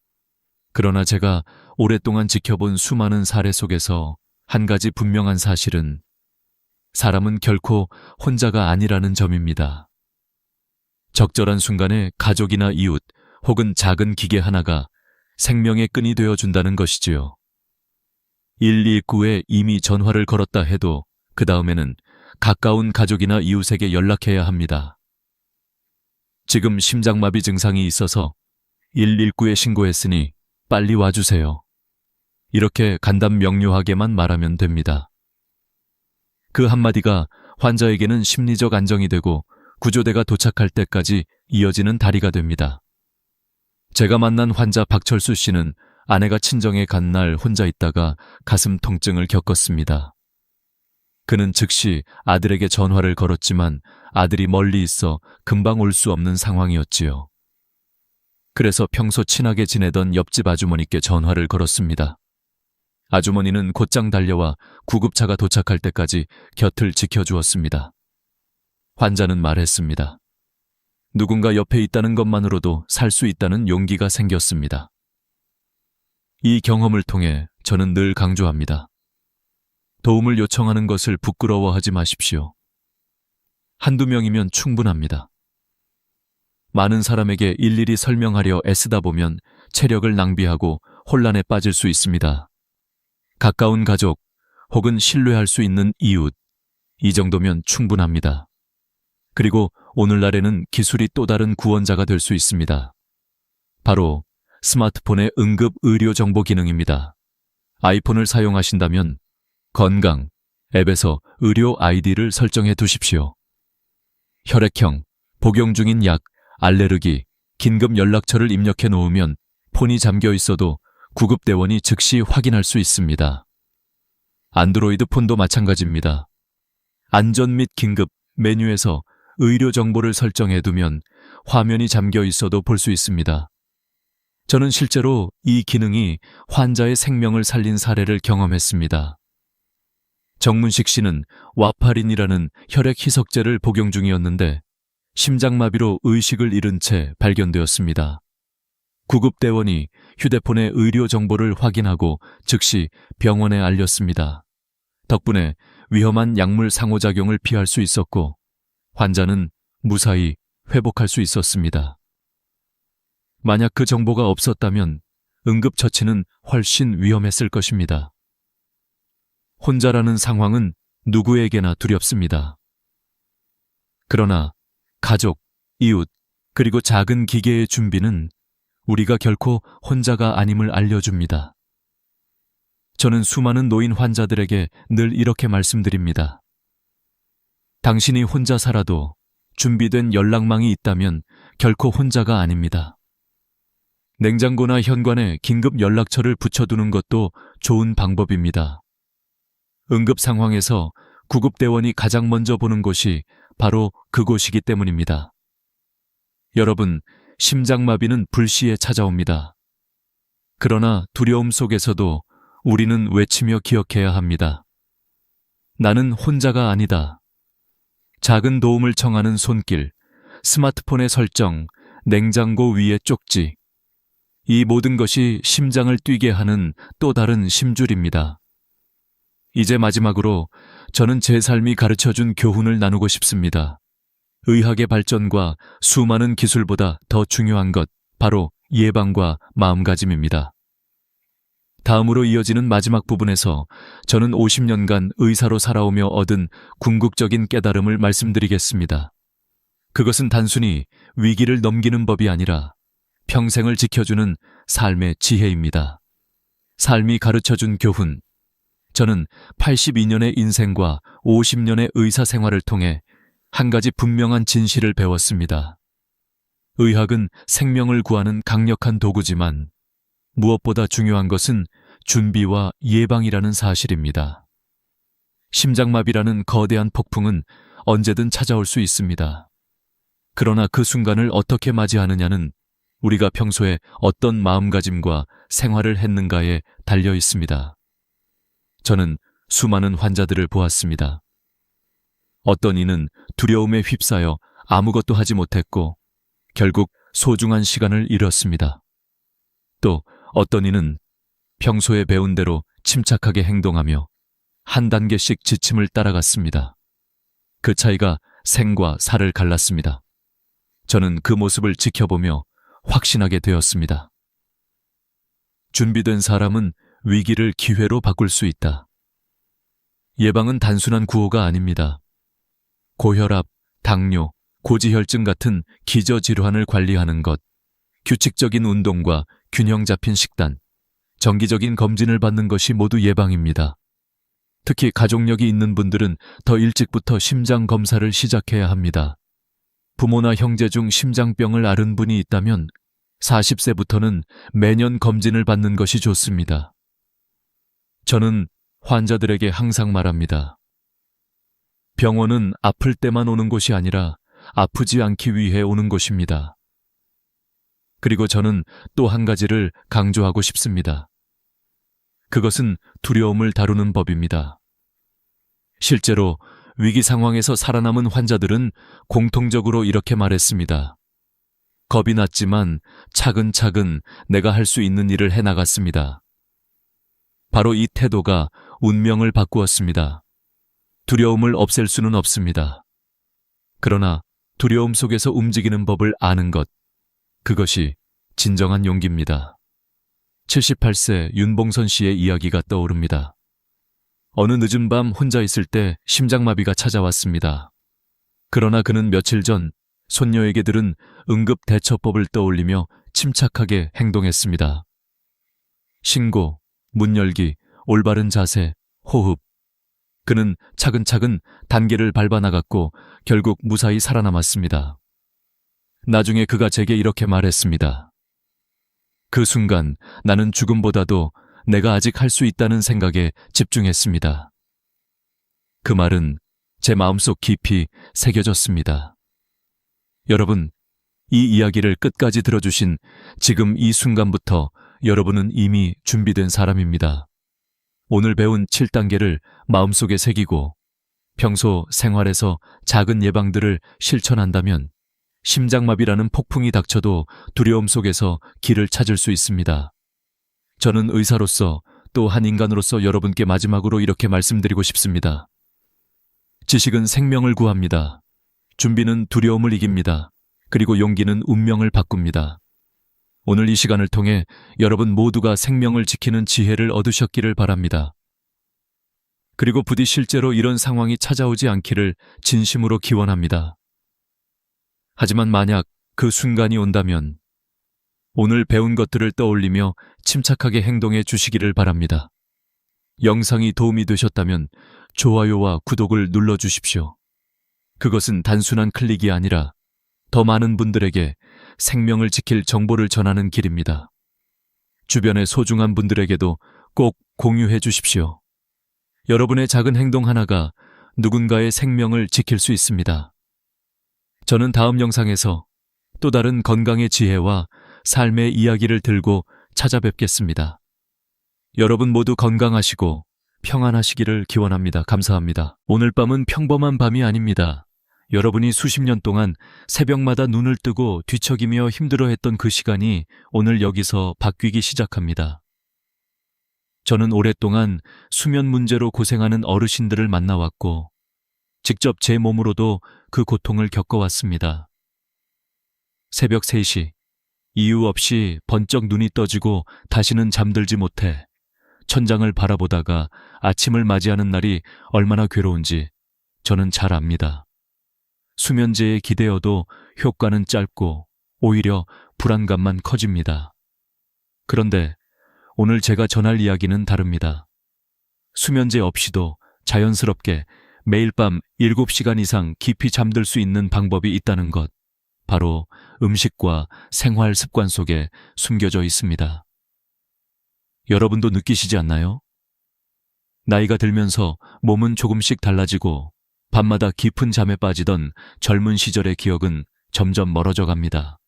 그러나 제가 오랫동안 지켜본 수많은 사례 속에서 한 가지 분명한 사실은 사람은 결코 혼자가 아니라는 점입니다. 적절한 순간에 가족이나 이웃 혹은 작은 기계 하나가 생명의 끈이 되어준다는 것이지요. 119에 이미 전화를 걸었다 해도 그 다음에는 가까운 가족이나 이웃에게 연락해야 합니다. 지금 심장마비 증상이 있어서 119에 신고했으니 빨리 와주세요. 이렇게 간단 명료하게만 말하면 됩니다. 그 한마디가 환자에게는 심리적 안정이 되고 구조대가 도착할 때까지 이어지는 다리가 됩니다. 제가 만난 환자 박철수 씨는 아내가 친정에 간 날 혼자 있다가 가슴 통증을 겪었습니다. 그는 즉시 아들에게 전화를 걸었지만 아들이 멀리 있어 금방 올 수 없는 상황이었지요. 그래서 평소 친하게 지내던 옆집 아주머니께 전화를 걸었습니다. 아주머니는 곧장 달려와 구급차가 도착할 때까지 곁을 지켜주었습니다. 환자는 말했습니다. 누군가 옆에 있다는 것만으로도 살 수 있다는 용기가 생겼습니다. 이 경험을 통해 저는 늘 강조합니다. 도움을 요청하는 것을 부끄러워하지 마십시오. 한두 명이면 충분합니다. 많은 사람에게 일일이 설명하려 애쓰다 보면 체력을 낭비하고 혼란에 빠질 수 있습니다. 가까운 가족 혹은 신뢰할 수 있는 이웃, 이 정도면 충분합니다. 그리고 오늘날에는 기술이 또 다른 구원자가 될 수 있습니다. 바로 스마트폰의 응급 의료 정보 기능입니다. 아이폰을 사용하신다면 건강 앱에서 의료 아이디를 설정해 두십시오. 혈액형, 복용 중인 약, 알레르기, 긴급 연락처를 입력해 놓으면 폰이 잠겨 있어도 구급대원이 즉시 확인할 수 있습니다. 안드로이드 폰도 마찬가지입니다. 안전 및 긴급 메뉴에서 의료 정보를 설정해 두면 화면이 잠겨 있어도 볼 수 있습니다. 저는 실제로 이 기능이 환자의 생명을 살린 사례를 경험했습니다. 정문식 씨는 와파린이라는 혈액 희석제를 복용 중이었는데 심장마비로 의식을 잃은 채 발견되었습니다. 구급대원이 휴대폰의 의료 정보를 확인하고 즉시 병원에 알렸습니다. 덕분에 위험한 약물 상호작용을 피할 수 있었고 환자는 무사히 회복할 수 있었습니다. 만약 그 정보가 없었다면 응급처치는 훨씬 위험했을 것입니다. 혼자라는 상황은 누구에게나 두렵습니다. 그러나 가족, 이웃, 그리고 작은 기계의 준비는 우리가 결코 혼자가 아님을 알려줍니다. 저는 수많은 노인 환자들에게 늘 이렇게 말씀드립니다. 당신이 혼자 살아도 준비된 연락망이 있다면 결코 혼자가 아닙니다. 냉장고나 현관에 긴급 연락처를 붙여두는 것도 좋은 방법입니다. 응급 상황에서 구급대원이 가장 먼저 보는 곳이 바로 그곳이기 때문입니다. 여러분, 심장마비는 불시에 찾아옵니다. 그러나 두려움 속에서도 우리는 외치며 기억해야 합니다. 나는 혼자가 아니다. 작은 도움을 청하는 손길, 스마트폰의 설정, 냉장고 위의 쪽지. 이 모든 것이 심장을 뛰게 하는 또 다른 심줄입니다. 이제 마지막으로 저는 제 삶이 가르쳐준 교훈을 나누고 싶습니다. 의학의 발전과 수많은 기술보다 더 중요한 것, 바로 예방과 마음가짐입니다. 다음으로 이어지는 마지막 부분에서 저는 50년간 의사로 살아오며 얻은 궁극적인 깨달음을 말씀드리겠습니다. 그것은 단순히 위기를 넘기는 법이 아니라 평생을 지켜주는 삶의 지혜입니다. 삶이 가르쳐준 교훈. 저는 82년의 인생과 50년의 의사 생활을 통해 한 가지 분명한 진실을 배웠습니다. 의학은 생명을 구하는 강력한 도구지만 무엇보다 중요한 것은 준비와 예방이라는 사실입니다. 심장마비라는 거대한 폭풍은 언제든 찾아올 수 있습니다. 그러나 그 순간을 어떻게 맞이하느냐는 우리가 평소에 어떤 마음가짐과 생활을 했는가에 달려 있습니다. 저는 수많은 환자들을 보았습니다. 어떤 이는 두려움에 휩싸여 아무것도 하지 못했고 결국 소중한 시간을 잃었습니다. 또 어떤 이는 평소에 배운 대로 침착하게 행동하며 한 단계씩 지침을 따라갔습니다. 그 차이가 생과 사를 갈랐습니다. 저는 그 모습을 지켜보며 확신하게 되었습니다. 준비된 사람은 위기를 기회로 바꿀 수 있다. 예방은 단순한 구호가 아닙니다. 고혈압, 당뇨, 고지혈증 같은 기저질환을 관리하는 것, 규칙적인 운동과 균형 잡힌 식단, 정기적인 검진을 받는 것이 모두 예방입니다. 특히 가족력이 있는 분들은 더 일찍부터 심장 검사를 시작해야 합니다. 부모나 형제 중 심장병을 앓은 분이 있다면 40세부터는 매년 검진을 받는 것이 좋습니다. 저는 환자들에게 항상 말합니다. 병원은 아플 때만 오는 곳이 아니라 아프지 않기 위해 오는 곳입니다. 그리고 저는 또 한 가지를 강조하고 싶습니다. 그것은 두려움을 다루는 법입니다. 실제로 위기 상황에서 살아남은 환자들은 공통적으로 이렇게 말했습니다. 겁이 났지만 차근차근 내가 할 수 있는 일을 해나갔습니다. 바로 이 태도가 운명을 바꾸었습니다. 두려움을 없앨 수는 없습니다. 그러나 두려움 속에서 움직이는 법을 아는 것, 그것이 진정한 용기입니다. 78세 윤봉선 씨의 이야기가 떠오릅니다. 어느 늦은 밤 혼자 있을 때 심장마비가 찾아왔습니다. 그러나 그는 며칠 전 손녀에게 들은 응급대처법을 떠올리며 침착하게 행동했습니다. 신고, 문 열기, 올바른 자세, 호흡. 그는 차근차근 단계를 밟아 나갔고 결국 무사히 살아남았습니다. 나중에 그가 제게 이렇게 말했습니다. 그 순간 나는 죽음보다도 내가 아직 할 수 있다는 생각에 집중했습니다. 그 말은 제 마음속 깊이 새겨졌습니다. 여러분, 이 이야기를 끝까지 들어주신 지금 이 순간부터 여러분은 이미 준비된 사람입니다. 오늘 배운 7단계를 마음속에 새기고 평소 생활에서 작은 예방들을 실천한다면 심장마비라는 폭풍이 닥쳐도 두려움 속에서 길을 찾을 수 있습니다. 저는 의사로서 또 한 인간으로서 여러분께 마지막으로 이렇게 말씀드리고 싶습니다. 지식은 생명을 구합니다. 준비는 두려움을 이깁니다. 그리고 용기는 운명을 바꿉니다. 오늘 이 시간을 통해 여러분 모두가 생명을 지키는 지혜를 얻으셨기를 바랍니다. 그리고 부디 실제로 이런 상황이 찾아오지 않기를 진심으로 기원합니다. 하지만 만약 그 순간이 온다면 오늘 배운 것들을 떠올리며 침착하게 행동해 주시기를 바랍니다. 영상이 도움이 되셨다면 좋아요와 구독을 눌러주십시오. 그것은 단순한 클릭이 아니라 더 많은 분들에게 생명을 지킬 정보를 전하는 길입니다. 주변의 소중한 분들에게도 꼭 공유해 주십시오. 여러분의 작은 행동 하나가 누군가의 생명을 지킬 수 있습니다. 저는 다음 영상에서 또 다른 건강의 지혜와 삶의 이야기를 들고 찾아뵙겠습니다. 여러분 모두 건강하시고 평안하시기를 기원합니다. 감사합니다. 오늘 밤은 평범한 밤이 아닙니다. 여러분이 수십 년 동안 새벽마다 눈을 뜨고 뒤척이며 힘들어했던 그 시간이 오늘 여기서 바뀌기 시작합니다. 저는 오랫동안 수면 문제로 고생하는 어르신들을 만나왔고 직접 제 몸으로도 그 고통을 겪어왔습니다. 새벽 3시, 이유 없이 번쩍 눈이 떠지고 다시는 잠들지 못해 천장을 바라보다가 아침을 맞이하는 날이 얼마나 괴로운지 저는 잘 압니다. 수면제에 기대어도 효과는 짧고 오히려 불안감만 커집니다. 그런데 오늘 제가 전할 이야기는 다릅니다. 수면제 없이도 자연스럽게 매일 밤 7시간 이상 깊이 잠들 수 있는 방법이 있다는 것, 바로 음식과 생활 습관 속에 숨겨져 있습니다. 여러분도 느끼시지 않나요? 나이가 들면서 몸은 조금씩 달라지고 밤마다 깊은 잠에 빠지던 젊은 시절의 기억은 점점 멀어져 갑니다.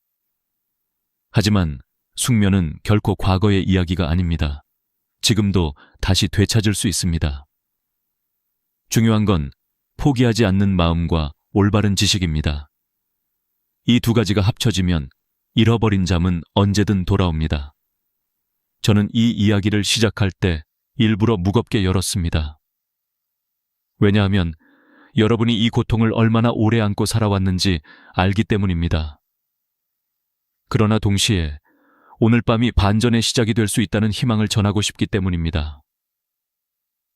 하지만 숙면은 결코 과거의 이야기가 아닙니다. 지금도 다시 되찾을 수 있습니다. 중요한 건 포기하지 않는 마음과 올바른 지식입니다. 이 두 가지가 합쳐지면 잃어버린 잠은 언제든 돌아옵니다. 저는 이 이야기를 시작할 때 일부러 무겁게 열었습니다. 왜냐하면 여러분이 이 고통을 얼마나 오래 안고 살아왔는지 알기 때문입니다. 그러나 동시에 오늘 밤이 반전의 시작이 될 수 있다는 희망을 전하고 싶기 때문입니다.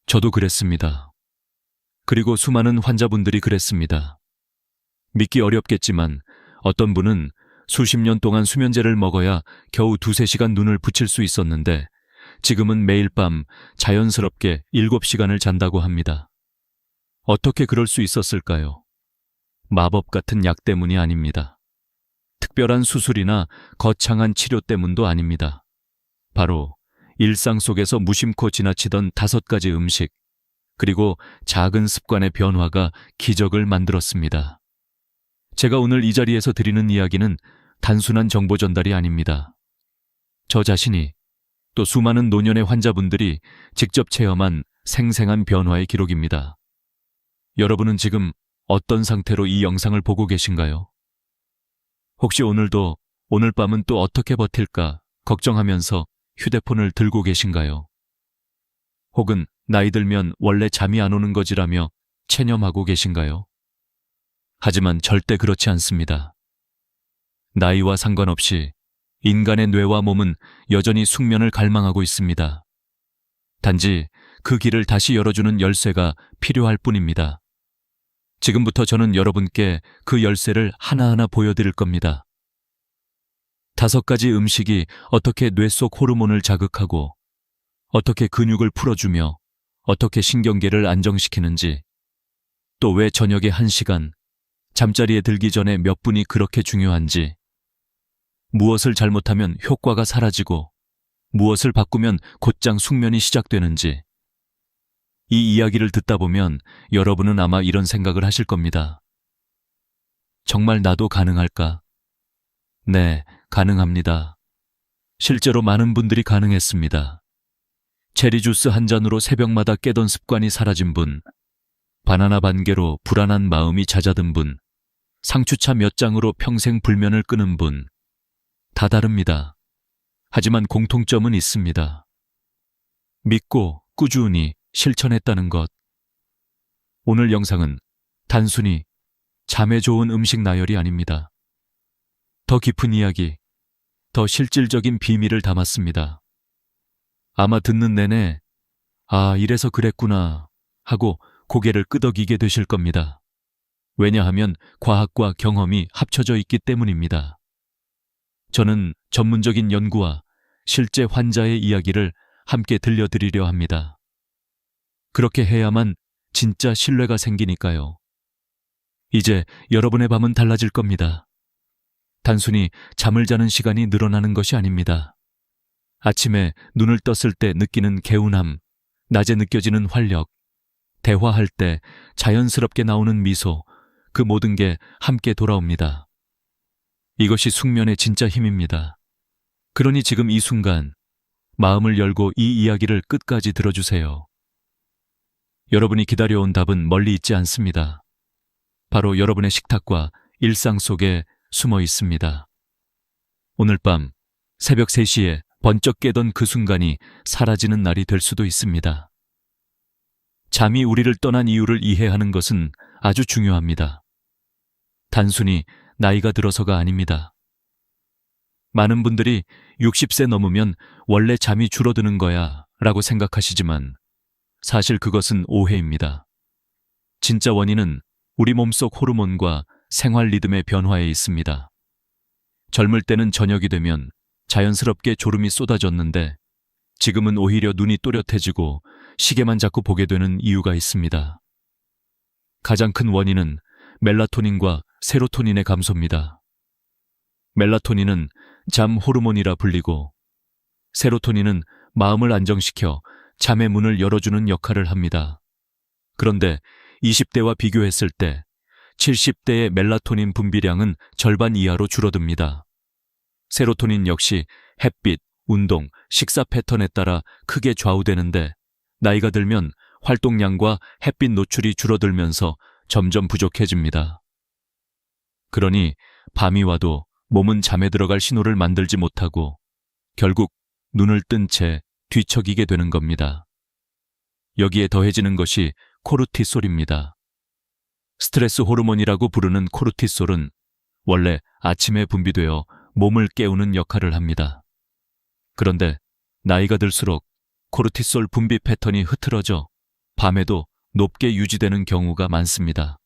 저도 그랬습니다. 그리고 수많은 환자분들이 그랬습니다. 믿기 어렵겠지만 어떤 분은 수십 년 동안 수면제를 먹어야 겨우 2~3시간 눈을 붙일 수 있었는데 지금은 매일 밤 자연스럽게 7시간을 잔다고 합니다. 어떻게 그럴 수 있었을까요? 마법 같은 약 때문이 아닙니다. 특별한 수술이나 거창한 치료 때문도 아닙니다. 바로 일상 속에서 무심코 지나치던 5가지 음식, 그리고 작은 습관의 변화가 기적을 만들었습니다. 제가 오늘 이 자리에서 드리는 이야기는 단순한 정보 전달이 아닙니다. 저 자신이 또 수많은 노년의 환자분들이 직접 체험한 생생한 변화의 기록입니다. 여러분은 지금 어떤 상태로 이 영상을 보고 계신가요? 혹시 오늘도 오늘 밤은 또 어떻게 버틸까 걱정하면서 휴대폰을 들고 계신가요? 혹은 나이 들면 원래 잠이 안 오는 거지라며 체념하고 계신가요? 하지만 절대 그렇지 않습니다. 나이와 상관없이 인간의 뇌와 몸은 여전히 숙면을 갈망하고 있습니다. 단지 그 길을 다시 열어주는 열쇠가 필요할 뿐입니다. 지금부터 저는 여러분께 그 열쇠를 하나하나 보여드릴 겁니다. 5가지 음식이 어떻게 뇌 속 호르몬을 자극하고 어떻게 근육을 풀어주며 어떻게 신경계를 안정시키는지, 또 왜 저녁에 1시간, 잠자리에 들기 전에 몇 분이 그렇게 중요한지, 무엇을 잘못하면 효과가 사라지고 무엇을 바꾸면 곧장 숙면이 시작되는지, 이 이야기를 듣다 보면 여러분은 아마 이런 생각을 하실 겁니다. 정말 나도 가능할까? 네, 가능합니다. 실제로 많은 분들이 가능했습니다. 체리 주스 한 잔으로 새벽마다 깨던 습관이 사라진 분, 바나나 반개로 불안한 마음이 잦아든 분, 상추차 몇 장으로 평생 불면을 끄는 분, 다 다릅니다. 하지만 공통점은 있습니다. 믿고 꾸준히 실천했다는 것. 오늘 영상은 단순히 잠에 좋은 음식 나열이 아닙니다. 더 깊은 이야기, 더 실질적인 비밀을 담았습니다. 아마 듣는 내내 아, 이래서 그랬구나 하고 고개를 끄덕이게 되실 겁니다. 왜냐하면 과학과 경험이 합쳐져 있기 때문입니다. 저는 전문적인 연구와 실제 환자의 이야기를 함께 들려드리려 합니다. 그렇게 해야만 진짜 신뢰가 생기니까요. 이제 여러분의 밤은 달라질 겁니다. 단순히 잠을 자는 시간이 늘어나는 것이 아닙니다. 아침에 눈을 떴을 때 느끼는 개운함, 낮에 느껴지는 활력, 대화할 때 자연스럽게 나오는 미소, 그 모든 게 함께 돌아옵니다. 이것이 숙면의 진짜 힘입니다. 그러니 지금 이 순간 마음을 열고 이 이야기를 끝까지 들어주세요. 여러분이 기다려온 답은 멀리 있지 않습니다. 바로 여러분의 식탁과 일상 속에 숨어 있습니다. 오늘 밤 새벽 3시에 번쩍 깨던 그 순간이 사라지는 날이 될 수도 있습니다. 잠이 우리를 떠난 이유를 이해하는 것은 아주 중요합니다. 단순히 나이가 들어서가 아닙니다. 많은 분들이 60세 넘으면 원래 잠이 줄어드는 거야 라고 생각하시지만 사실 그것은 오해입니다. 진짜 원인은 우리 몸속 호르몬과 생활 리듬의 변화에 있습니다. 젊을 때는 저녁이 되면 자연스럽게 졸음이 쏟아졌는데 지금은 오히려 눈이 또렷해지고 시계만 자꾸 보게 되는 이유가 있습니다. 가장 큰 원인은 멜라토닌과 세로토닌의 감소입니다. 멜라토닌은 잠 호르몬이라 불리고 세로토닌은 마음을 안정시켜 잠의 문을 열어주는 역할을 합니다. 그런데 20대와 비교했을 때 70대의 멜라토닌 분비량은 절반 이하로 줄어듭니다. 세로토닌 역시 햇빛, 운동, 식사 패턴에 따라 크게 좌우되는데 나이가 들면 활동량과 햇빛 노출이 줄어들면서 점점 부족해집니다. 그러니 밤이 와도 몸은 잠에 들어갈 신호를 만들지 못하고 결국 눈을 뜬 채 뒤척이게 되는 겁니다. 여기에 더해지는 것이 코르티솔입니다. 스트레스 호르몬이라고 부르는 코르티솔은 원래 아침에 분비되어 몸을 깨우는 역할을 합니다. 그런데 나이가 들수록 코르티솔 분비 패턴이 흐트러져 밤에도 높게 유지되는 경우가 많습니다.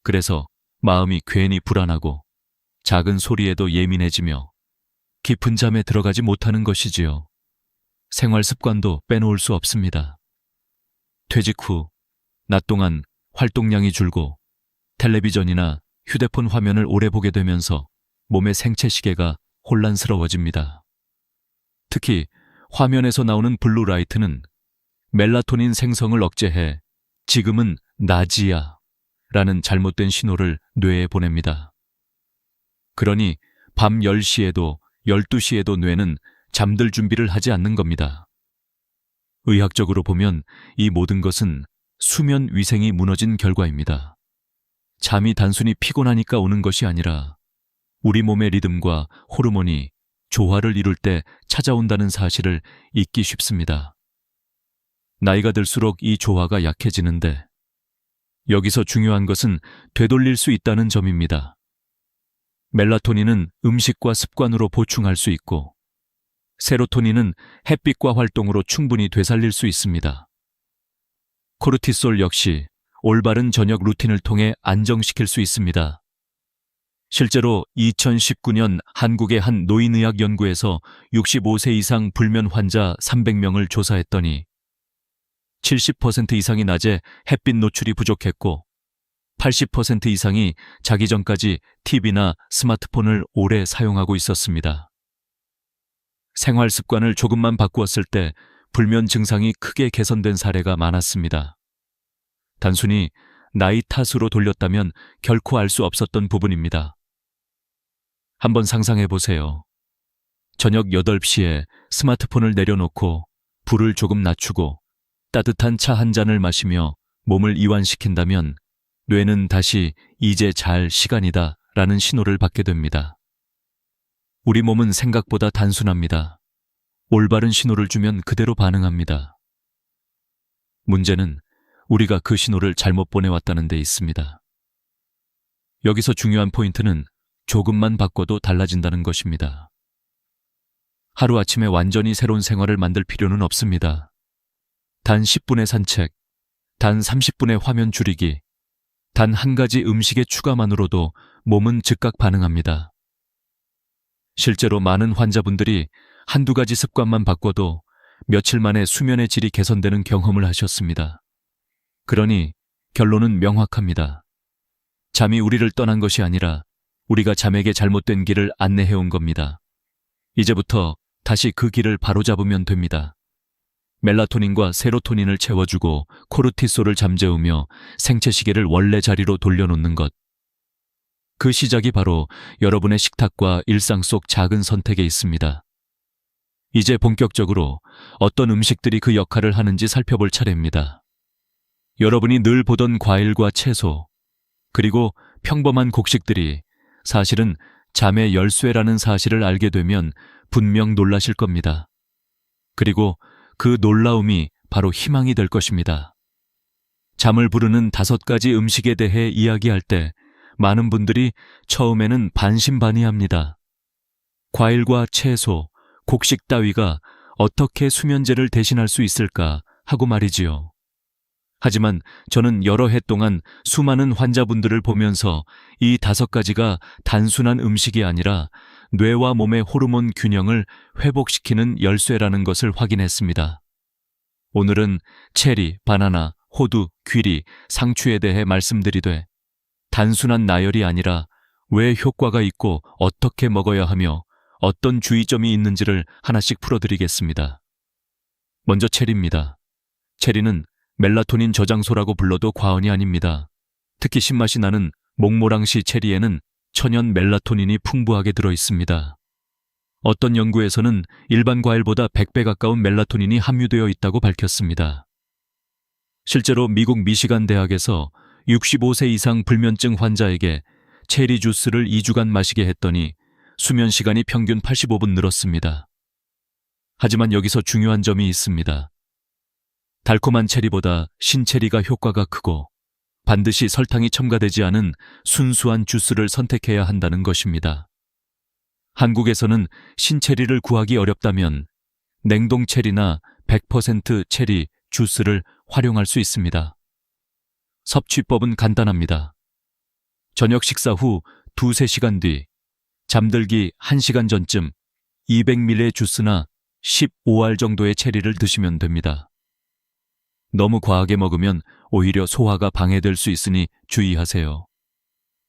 그래서 마음이 괜히 불안하고 작은 소리에도 예민해지며 깊은 잠에 들어가지 못하는 것이지요. 생활 습관도 빼놓을 수 없습니다. 퇴직 후 낮 동안 활동량이 줄고 텔레비전이나 휴대폰 화면을 오래 보게 되면서 몸의 생체 시계가 혼란스러워집니다. 특히 화면에서 나오는 블루라이트는 멜라토닌 생성을 억제해 지금은 낮이야 라는 잘못된 신호를 뇌에 보냅니다. 그러니 밤 10시에도 12시에도 뇌는 잠들 준비를 하지 않는 겁니다. 의학적으로 보면 이 모든 것은 수면 위생이 무너진 결과입니다. 잠이 단순히 피곤하니까 오는 것이 아니라 우리 몸의 리듬과 호르몬이 조화를 이룰 때 찾아온다는 사실을 잊기 쉽습니다. 나이가 들수록 이 조화가 약해지는데 여기서 중요한 것은 되돌릴 수 있다는 점입니다. 멜라토닌은 음식과 습관으로 보충할 수 있고 세로토닌은 햇빛과 활동으로 충분히 되살릴 수 있습니다. 코르티솔 역시 올바른 저녁 루틴을 통해 안정시킬 수 있습니다. 실제로 2019년 한국의 한 노인의학 연구에서 65세 이상 불면 환자 300명을 조사했더니 70% 이상이 낮에 햇빛 노출이 부족했고 80% 이상이 자기 전까지 TV나 스마트폰을 오래 사용하고 있었습니다. 생활 습관을 조금만 바꾸었을 때 불면 증상이 크게 개선된 사례가 많았습니다. 단순히 나이 탓으로 돌렸다면 결코 알 수 없었던 부분입니다. 한번 상상해 보세요. 저녁 8시에 스마트폰을 내려놓고 불을 조금 낮추고 따뜻한 차 한 잔을 마시며 몸을 이완시킨다면 뇌는 다시 이제 잘 시간이다 라는 신호를 받게 됩니다. 우리 몸은 생각보다 단순합니다. 올바른 신호를 주면 그대로 반응합니다. 문제는 우리가 그 신호를 잘못 보내왔다는 데 있습니다. 여기서 중요한 포인트는 조금만 바꿔도 달라진다는 것입니다. 하루아침에 완전히 새로운 생활을 만들 필요는 없습니다. 단 10분의 산책, 단 30분의 화면 줄이기, 단 한 가지 음식의 추가만으로도 몸은 즉각 반응합니다. 실제로 많은 환자분들이 한두 가지 습관만 바꿔도 며칠 만에 수면의 질이 개선되는 경험을 하셨습니다. 그러니 결론은 명확합니다. 잠이 우리를 떠난 것이 아니라 우리가 잠에게 잘못된 길을 안내해온 겁니다. 이제부터 다시 그 길을 바로잡으면 됩니다. 멜라토닌과 세로토닌을 채워주고 코르티솔을 잠재우며 생체 시계를 원래 자리로 돌려놓는 것. 그 시작이 바로 여러분의 식탁과 일상 속 작은 선택에 있습니다. 이제 본격적으로 어떤 음식들이 그 역할을 하는지 살펴볼 차례입니다. 여러분이 늘 보던 과일과 채소, 그리고 평범한 곡식들이 사실은 잠의 열쇠라는 사실을 알게 되면 분명 놀라실 겁니다. 그리고 그 놀라움이 바로 희망이 될 것입니다. 잠을 부르는 5가지 음식에 대해 이야기할 때 많은 분들이 처음에는 반신반의합니다. 과일과 채소, 곡식 따위가 어떻게 수면제를 대신할 수 있을까 하고 말이지요. 하지만 저는 여러 해 동안 수많은 환자분들을 보면서 이 5가지가 단순한 음식이 아니라 뇌와 몸의 호르몬 균형을 회복시키는 열쇠라는 것을 확인했습니다. 오늘은 체리, 바나나, 호두, 귀리, 상추에 대해 말씀드리되 단순한 나열이 아니라 왜 효과가 있고 어떻게 먹어야 하며 어떤 주의점이 있는지를 하나씩 풀어드리겠습니다. 먼저 체리입니다. 체리는 멜라토닌 저장소라고 불러도 과언이 아닙니다. 특히 신맛이 나는 몽모랑시 체리에는 천연 멜라토닌이 풍부하게 들어있습니다. 어떤 연구에서는 일반 과일보다 100배 가까운 멜라토닌이 함유되어 있다고 밝혔습니다. 실제로 미국 미시간 대학에서 65세 이상 불면증 환자에게 체리 주스를 2주간 마시게 했더니 수면 시간이 평균 85분 늘었습니다. 하지만 여기서 중요한 점이 있습니다. 달콤한 체리보다 신체리가 효과가 크고 반드시 설탕이 첨가되지 않은 순수한 주스를 선택해야 한다는 것입니다. 한국에서는 신체리를 구하기 어렵다면 냉동 체리나 100% 체리 주스를 활용할 수 있습니다. 섭취법은 간단합니다. 저녁 식사 후 2-3시간 뒤, 잠들기 1시간 전쯤 200ml의 주스나 15알 정도의 체리를 드시면 됩니다. 너무 과하게 먹으면 오히려 소화가 방해될 수 있으니 주의하세요.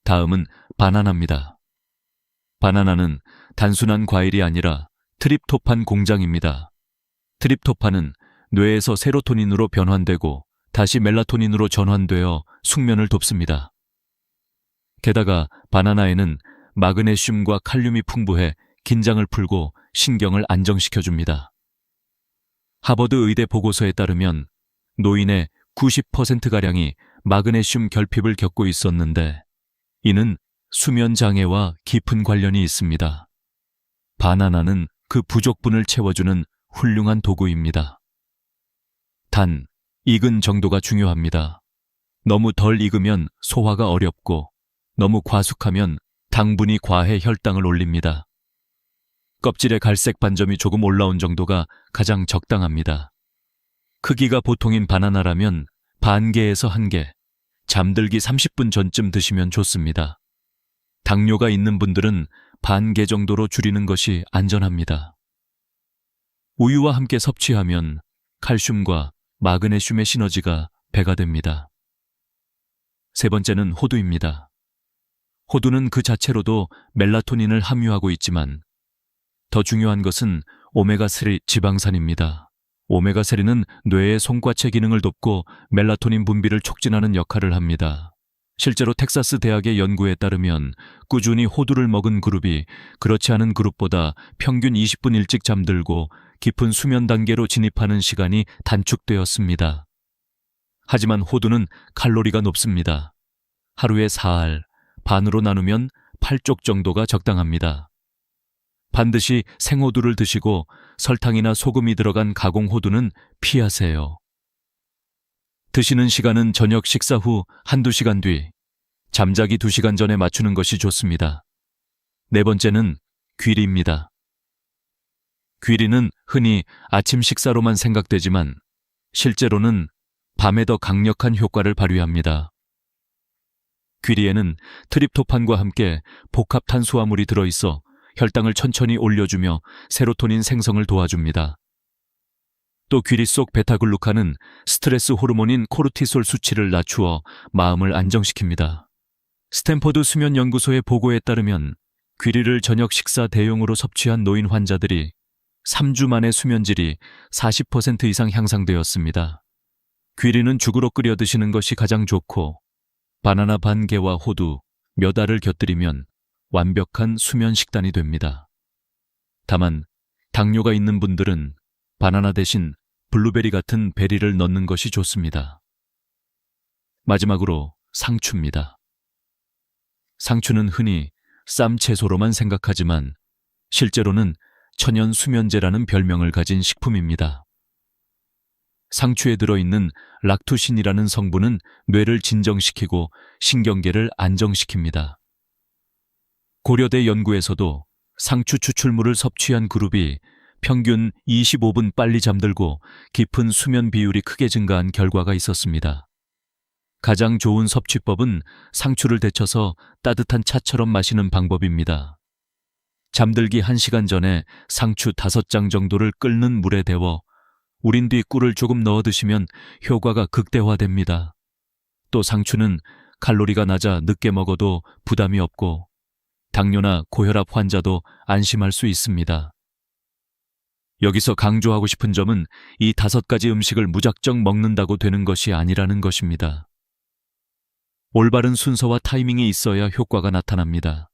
다음은 바나나입니다. 바나나는 단순한 과일이 아니라 트립토판 공장입니다. 트립토판은 뇌에서 세로토닌으로 변환되고 다시 멜라토닌으로 전환되어 숙면을 돕습니다. 게다가 바나나에는 마그네슘과 칼륨이 풍부해 긴장을 풀고 신경을 안정시켜줍니다. 하버드 의대 보고서에 따르면 노인의 90%가량이 마그네슘 결핍을 겪고 있었는데 이는 수면 장애와 깊은 관련이 있습니다. 바나나는 그 부족분을 채워주는 훌륭한 도구입니다. 단, 익은 정도가 중요합니다. 너무 덜 익으면 소화가 어렵고 너무 과숙하면 당분이 과해 혈당을 올립니다. 껍질의 갈색 반점이 조금 올라온 정도가 가장 적당합니다. 크기가 보통인 바나나라면 반 개에서 1개, 잠들기 30분 전쯤 드시면 좋습니다. 당뇨가 있는 분들은 반 개 정도로 줄이는 것이 안전합니다. 우유와 함께 섭취하면 칼슘과 마그네슘의 시너지가 배가 됩니다. 세 번째는 호두입니다. 호두는 그 자체로도 멜라토닌을 함유하고 있지만 더 중요한 것은 오메가3 지방산입니다. 오메가3는 뇌의 송과체 기능을 돕고 멜라토닌 분비를 촉진하는 역할을 합니다. 실제로 텍사스 대학의 연구에 따르면 꾸준히 호두를 먹은 그룹이 그렇지 않은 그룹보다 평균 20분 일찍 잠들고 깊은 수면 단계로 진입하는 시간이 단축되었습니다. 하지만 호두는 칼로리가 높습니다. 하루에 4알, 반으로 나누면 8쪽 정도가 적당합니다. 반드시 생호두를 드시고 설탕이나 소금이 들어간 가공호두는 피하세요. 드시는 시간은 저녁 식사 후 1-2시간 뒤, 잠자기 2시간 전에 맞추는 것이 좋습니다. 네 번째는 귀리입니다. 귀리는 흔히 아침 식사로만 생각되지만 실제로는 밤에 더 강력한 효과를 발휘합니다. 귀리에는 트립토판과 함께 복합 탄수화물이 들어있어 혈당을 천천히 올려주며 세로토닌 생성을 도와줍니다. 또 귀리 속 베타글루칸은 스트레스 호르몬인 코르티솔 수치를 낮추어 마음을 안정시킵니다. 스탠퍼드 수면연구소의 보고에 따르면 귀리를 저녁 식사 대용으로 섭취한 노인 환자들이 3주 만에 수면질이 40% 이상 향상되었습니다. 귀리는 죽으로 끓여 드시는 것이 가장 좋고 바나나 반 개와 호두, 몇 알을 곁들이면 완벽한 수면 식단이 됩니다. 다만 당뇨가 있는 분들은 바나나 대신 블루베리 같은 베리를 넣는 것이 좋습니다. 마지막으로 상추입니다. 상추는 흔히 쌈 채소로만 생각하지만 실제로는 천연 수면제라는 별명을 가진 식품입니다. 상추에 들어있는 락투신이라는 성분은 뇌를 진정시키고 신경계를 안정시킵니다. 고려대 연구에서도 상추 추출물을 섭취한 그룹이 평균 25분 빨리 잠들고 깊은 수면 비율이 크게 증가한 결과가 있었습니다. 가장 좋은 섭취법은 상추를 데쳐서 따뜻한 차처럼 마시는 방법입니다. 잠들기 1시간 전에 상추 5장 정도를 끓는 물에 데워 우린 뒤 꿀을 조금 넣어 드시면 효과가 극대화됩니다. 또 상추는 칼로리가 낮아 늦게 먹어도 부담이 없고 당뇨나 고혈압 환자도 안심할 수 있습니다. 여기서 강조하고 싶은 점은 이 5가지 음식을 무작정 먹는다고 되는 것이 아니라는 것입니다. 올바른 순서와 타이밍이 있어야 효과가 나타납니다.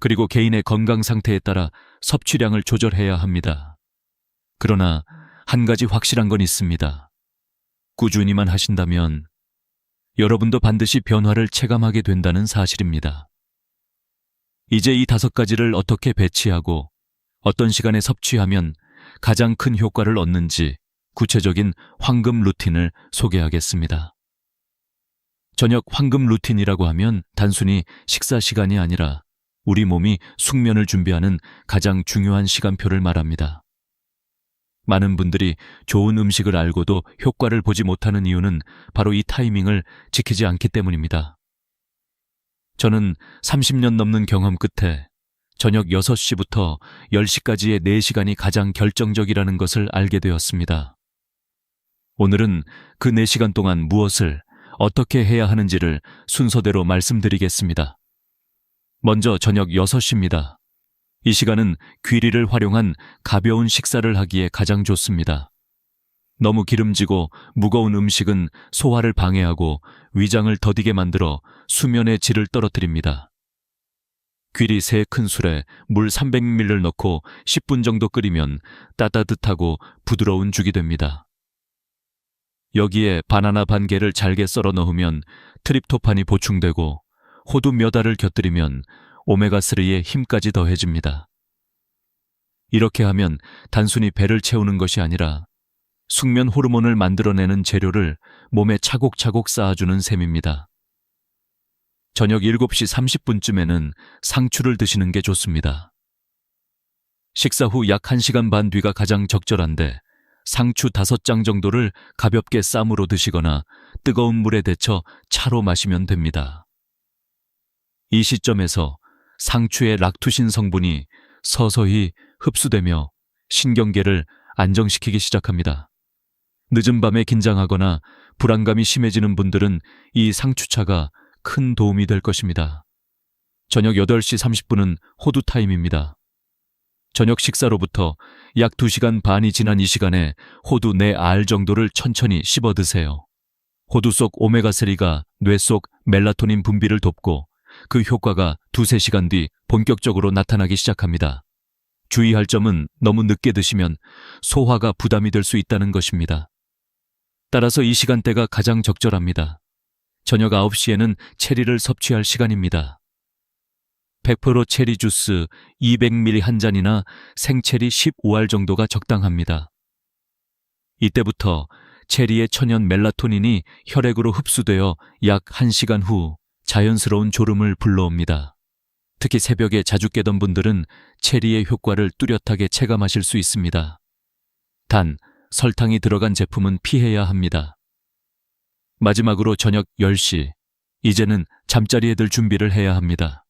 그리고 개인의 건강 상태에 따라 섭취량을 조절해야 합니다. 그러나 한 가지 확실한 건 있습니다. 꾸준히만 하신다면 여러분도 반드시 변화를 체감하게 된다는 사실입니다. 이제 이 5가지를 어떻게 배치하고 어떤 시간에 섭취하면 가장 큰 효과를 얻는지 구체적인 황금 루틴을 소개하겠습니다. 저녁 황금 루틴이라고 하면 단순히 식사 시간이 아니라 우리 몸이 숙면을 준비하는 가장 중요한 시간표를 말합니다. 많은 분들이 좋은 음식을 알고도 효과를 보지 못하는 이유는 바로 이 타이밍을 지키지 않기 때문입니다. 저는 30년 넘는 경험 끝에 저녁 6시부터 10시까지의 4시간이 가장 결정적이라는 것을 알게 되었습니다. 오늘은 그 4시간 동안 무엇을 어떻게 해야 하는지를 순서대로 말씀드리겠습니다. 먼저 저녁 6시입니다. 이 시간은 귀리를 활용한 가벼운 식사를 하기에 가장 좋습니다. 너무 기름지고 무거운 음식은 소화를 방해하고 위장을 더디게 만들어 수면의 질을 떨어뜨립니다. 귀리 3큰술에 물 300ml를 넣고 10분 정도 끓이면 따뜻하고 부드러운 죽이 됩니다. 여기에 바나나 반 개를 잘게 썰어 넣으면 트립토판이 보충되고 호두 몇 알을 곁들이면 오메가3의 힘까지 더해집니다. 이렇게 하면 단순히 배를 채우는 것이 아니라 숙면 호르몬을 만들어내는 재료를 몸에 차곡차곡 쌓아주는 셈입니다. 저녁 7시 30분쯤에는 상추를 드시는 게 좋습니다. 식사 후 약 1시간 반 뒤가 가장 적절한데 상추 5장 정도를 가볍게 쌈으로 드시거나 뜨거운 물에 데쳐 차로 마시면 됩니다. 이 시점에서 상추의 락투신 성분이 서서히 흡수되며 신경계를 안정시키기 시작합니다. 늦은 밤에 긴장하거나 불안감이 심해지는 분들은 이 상추차가 큰 도움이 될 것입니다. 저녁 8시 30분은 호두 타임입니다. 저녁 식사로부터 약 2시간 반이 지난 이 시간에 호두 4알 정도를 천천히 씹어 드세요. 호두 속 오메가3가 뇌 속 멜라토닌 분비를 돕고 그 효과가 2-3시간 뒤 본격적으로 나타나기 시작합니다. 주의할 점은 너무 늦게 드시면 소화가 부담이 될 수 있다는 것입니다. 따라서 이 시간대가 가장 적절합니다. 저녁 9시에는 체리를 섭취할 시간입니다. 100% 체리 주스 200ml 한 잔이나 생체리 15알 정도가 적당합니다. 이때부터 체리의 천연 멜라토닌이 혈액으로 흡수되어 약 1시간 후 자연스러운 졸음을 불러옵니다. 특히 새벽에 자주 깨던 분들은 체리의 효과를 뚜렷하게 체감하실 수 있습니다. 단, 설탕이 들어간 제품은 피해야 합니다. 마지막으로 저녁 10시, 이제는 잠자리에 들 준비를 해야 합니다.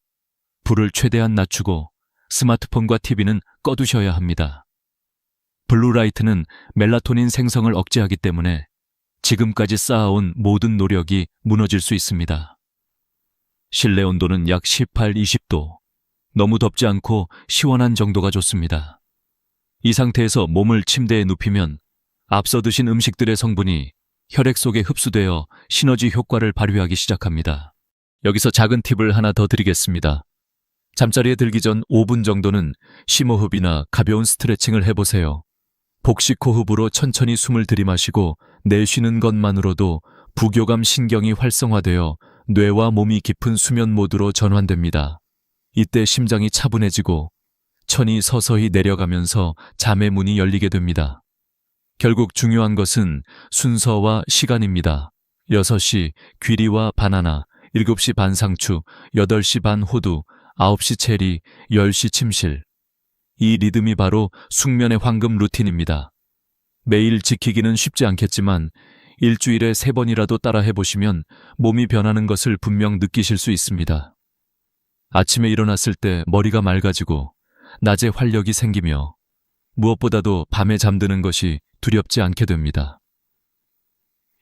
불을 최대한 낮추고 스마트폰과 TV는 꺼두셔야 합니다. 블루라이트는 멜라토닌 생성을 억제하기 때문에 지금까지 쌓아온 모든 노력이 무너질 수 있습니다. 실내 온도는 약 18-20도, 너무 덥지 않고 시원한 정도가 좋습니다. 이 상태에서 몸을 침대에 눕히면 앞서 드신 음식들의 성분이 혈액 속에 흡수되어 시너지 효과를 발휘하기 시작합니다. 여기서 작은 팁을 하나 더 드리겠습니다. 잠자리에 들기 전 5분 정도는 심호흡이나 가벼운 스트레칭을 해보세요. 복식 호흡으로 천천히 숨을 들이마시고 내쉬는 것만으로도 부교감 신경이 활성화되어 뇌와 몸이 깊은 수면 모드로 전환됩니다. 이때 심장이 차분해지고 천이 서서히 내려가면서 잠의 문이 열리게 됩니다. 결국 중요한 것은 순서와 시간입니다. 6시 귀리와 바나나, 7시 반 상추, 8시 반 호두, 9시 체리, 10시 침실. 이 리듬이 바로 숙면의 황금 루틴입니다. 매일 지키기는 쉽지 않겠지만 일주일에 3번이라도 따라 해보시면 몸이 변하는 것을 분명 느끼실 수 있습니다. 아침에 일어났을 때 머리가 맑아지고 낮에 활력이 생기며 무엇보다도 밤에 잠드는 것이 두렵지 않게 됩니다.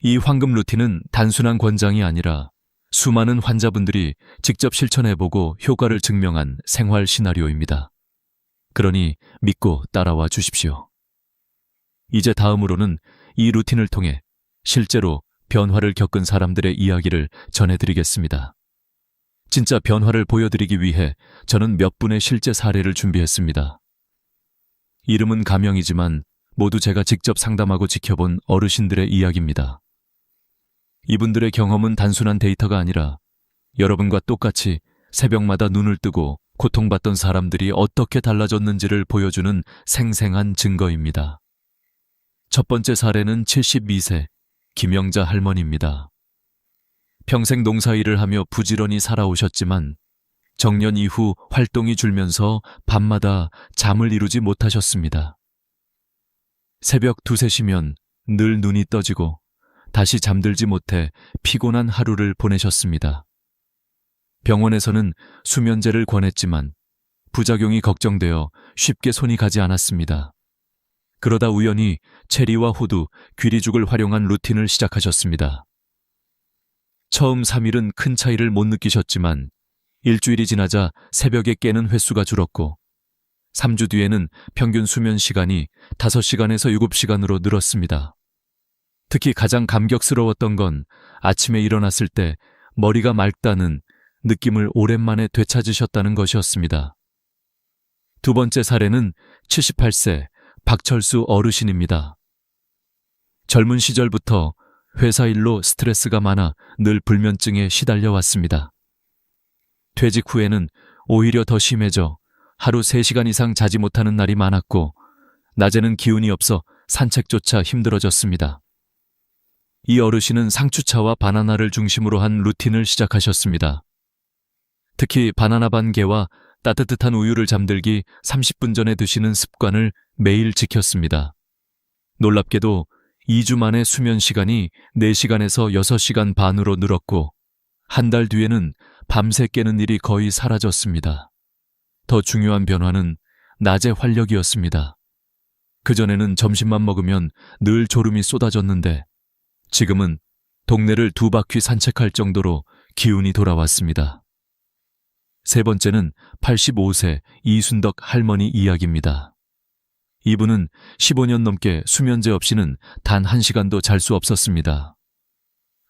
이 황금 루틴은 단순한 권장이 아니라 수많은 환자분들이 직접 실천해보고 효과를 증명한 생활 시나리오입니다. 그러니 믿고 따라와 주십시오. 이제 다음으로는 이 루틴을 통해 실제로 변화를 겪은 사람들의 이야기를 전해드리겠습니다. 진짜 변화를 보여드리기 위해 저는 몇 분의 실제 사례를 준비했습니다. 이름은 가명이지만 모두 제가 직접 상담하고 지켜본 어르신들의 이야기입니다. 이분들의 경험은 단순한 데이터가 아니라 여러분과 똑같이 새벽마다 눈을 뜨고 고통받던 사람들이 어떻게 달라졌는지를 보여주는 생생한 증거입니다. 첫 번째 사례는 72세 김영자 할머니입니다. 평생 농사일을 하며 부지런히 살아오셨지만 정년 이후 활동이 줄면서 밤마다 잠을 이루지 못하셨습니다. 새벽 2, 3시면 늘 눈이 떠지고 다시 잠들지 못해 피곤한 하루를 보내셨습니다. 병원에서는 수면제를 권했지만 부작용이 걱정되어 쉽게 손이 가지 않았습니다. 그러다 우연히 체리와 호두, 귀리죽을 활용한 루틴을 시작하셨습니다. 처음 3일은 큰 차이를 못 느끼셨지만 일주일이 지나자 새벽에 깨는 횟수가 줄었고 3주 뒤에는 평균 수면 시간이 5시간에서 7시간으로 늘었습니다. 특히 가장 감격스러웠던 건 아침에 일어났을 때 머리가 맑다는 느낌을 오랜만에 되찾으셨다는 것이었습니다. 두 번째 사례는 78세 박철수 어르신입니다. 젊은 시절부터 회사 일로 스트레스가 많아 늘 불면증에 시달려 왔습니다. 퇴직 후에는 오히려 더 심해져 하루 3시간 이상 자지 못하는 날이 많았고 낮에는 기운이 없어 산책조차 힘들어졌습니다. 이 어르신은 상추차와 바나나를 중심으로 한 루틴을 시작하셨습니다. 특히 바나나 반 개와 따뜻한 우유를 잠들기 30분 전에 드시는 습관을 매일 지켰습니다. 놀랍게도 2주 만에 수면 시간이 4시간에서 6시간 반으로 늘었고 한 달 뒤에는 밤새 깨는 일이 거의 사라졌습니다. 더 중요한 변화는 낮의 활력이었습니다. 그전에는 점심만 먹으면 늘 졸음이 쏟아졌는데 지금은 동네를 2바퀴 산책할 정도로 기운이 돌아왔습니다. 세 번째는 85세 이순덕 할머니 이야기입니다. 이분은 15년 넘게 수면제 없이는 단 1시간도 잘 수 없었습니다.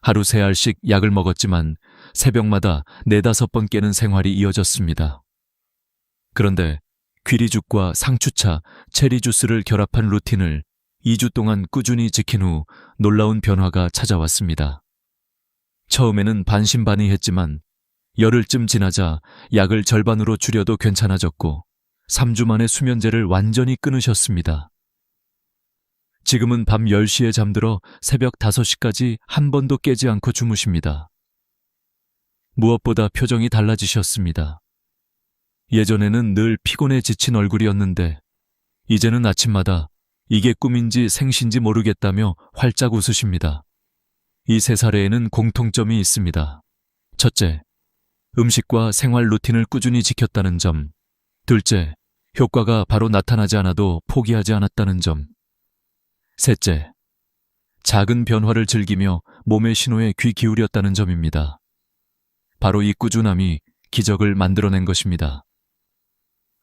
하루 3알씩 약을 먹었지만 새벽마다 4-5번 깨는 생활이 이어졌습니다. 그런데 귀리죽과 상추차, 체리 주스를 결합한 루틴을 2주 동안 꾸준히 지킨 후 놀라운 변화가 찾아왔습니다. 처음에는 반신반의했지만 열흘쯤 지나자 약을 절반으로 줄여도 괜찮아졌고 3주 만에 수면제를 완전히 끊으셨습니다. 지금은 밤 10시에 잠들어 새벽 5시까지 한 번도 깨지 않고 주무십니다. 무엇보다 표정이 달라지셨습니다. 예전에는 늘 피곤해 지친 얼굴이었는데 이제는 아침마다 이게 꿈인지 생신지 모르겠다며 활짝 웃으십니다. 이 3사례에는 공통점이 있습니다. 첫째, 음식과 생활 루틴을 꾸준히 지켰다는 점. 둘째, 효과가 바로 나타나지 않아도 포기하지 않았다는 점. 셋째, 작은 변화를 즐기며 몸의 신호에 귀 기울였다는 점입니다. 바로 이 꾸준함이 기적을 만들어낸 것입니다.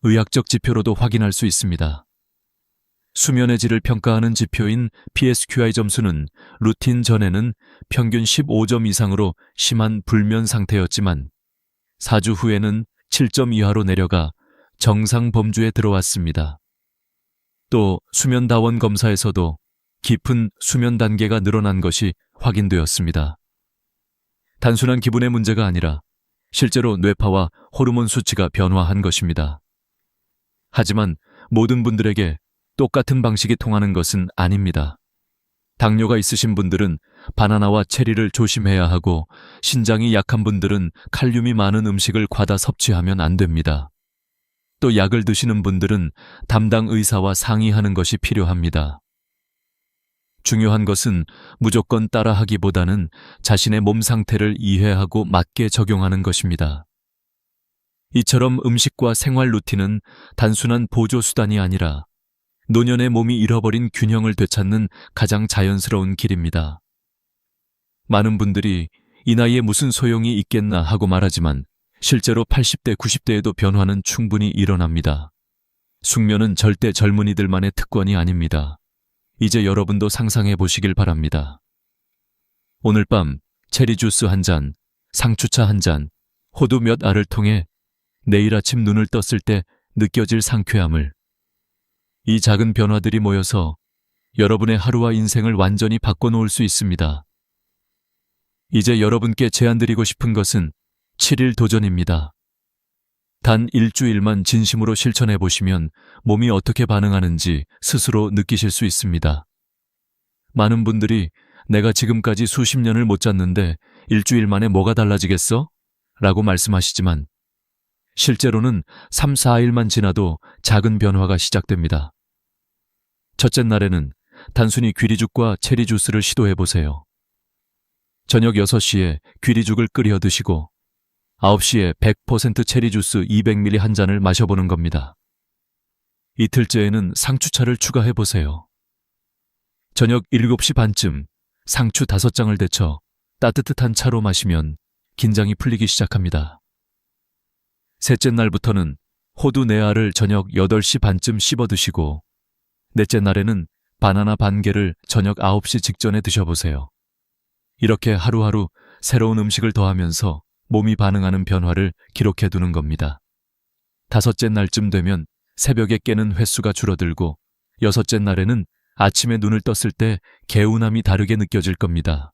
의학적 지표로도 확인할 수 있습니다. 수면의 질을 평가하는 지표인 PSQI 점수는 루틴 전에는 평균 15점 이상으로 심한 불면 상태였지만 4주 후에는 7점 이하로 내려가 정상 범주에 들어왔습니다. 또 수면다원 검사에서도 깊은 수면 단계가 늘어난 것이 확인되었습니다. 단순한 기분의 문제가 아니라 실제로 뇌파와 호르몬 수치가 변화한 것입니다. 하지만 모든 분들에게 똑같은 방식이 통하는 것은 아닙니다. 당뇨가 있으신 분들은 바나나와 체리를 조심해야 하고 신장이 약한 분들은 칼륨이 많은 음식을 과다 섭취하면 안 됩니다. 또 약을 드시는 분들은 담당 의사와 상의하는 것이 필요합니다. 중요한 것은 무조건 따라하기보다는 자신의 몸 상태를 이해하고 맞게 적용하는 것입니다. 이처럼 음식과 생활 루틴은 단순한 보조 수단이 아니라 노년의 몸이 잃어버린 균형을 되찾는 가장 자연스러운 길입니다. 많은 분들이 이 나이에 무슨 소용이 있겠나 하고 말하지만 실제로 80대, 90대에도 변화는 충분히 일어납니다. 숙면은 절대 젊은이들만의 특권이 아닙니다. 이제 여러분도 상상해 보시길 바랍니다. 오늘 밤 체리 주스 한 잔, 상추차 한 잔, 호두 몇 알을 통해 내일 아침 눈을 떴을 때 느껴질 상쾌함을, 이 작은 변화들이 모여서 여러분의 하루와 인생을 완전히 바꿔놓을 수 있습니다. 이제 여러분께 제안드리고 싶은 것은 7일 도전입니다. 단 일주일만 진심으로 실천해 보시면 몸이 어떻게 반응하는지 스스로 느끼실 수 있습니다. 많은 분들이 내가 지금까지 수십 년을 못 잤는데 일주일 만에 뭐가 달라지겠어? 라고 말씀하시지만 실제로는 3, 4일만 지나도 작은 변화가 시작됩니다. 첫째 날에는 단순히 귀리죽과 체리 주스를 시도해 보세요. 저녁 6시에 귀리죽을 끓여 드시고 9시에 100% 체리 주스 200ml 한 잔을 마셔보는 겁니다. 이틀째에는 상추차를 추가해 보세요. 저녁 7시 반쯤 상추 5장을 데쳐 따뜻한 차로 마시면 긴장이 풀리기 시작합니다. 셋째 날부터는 호두 4알을 저녁 8시 반쯤 씹어 드시고 넷째 날에는 바나나 반 개를 저녁 9시 직전에 드셔보세요. 이렇게 하루하루 새로운 음식을 더하면서 몸이 반응하는 변화를 기록해 두는 겁니다. 5째 날쯤 되면 새벽에 깨는 횟수가 줄어들고 6째 날에는 아침에 눈을 떴을 때 개운함이 다르게 느껴질 겁니다.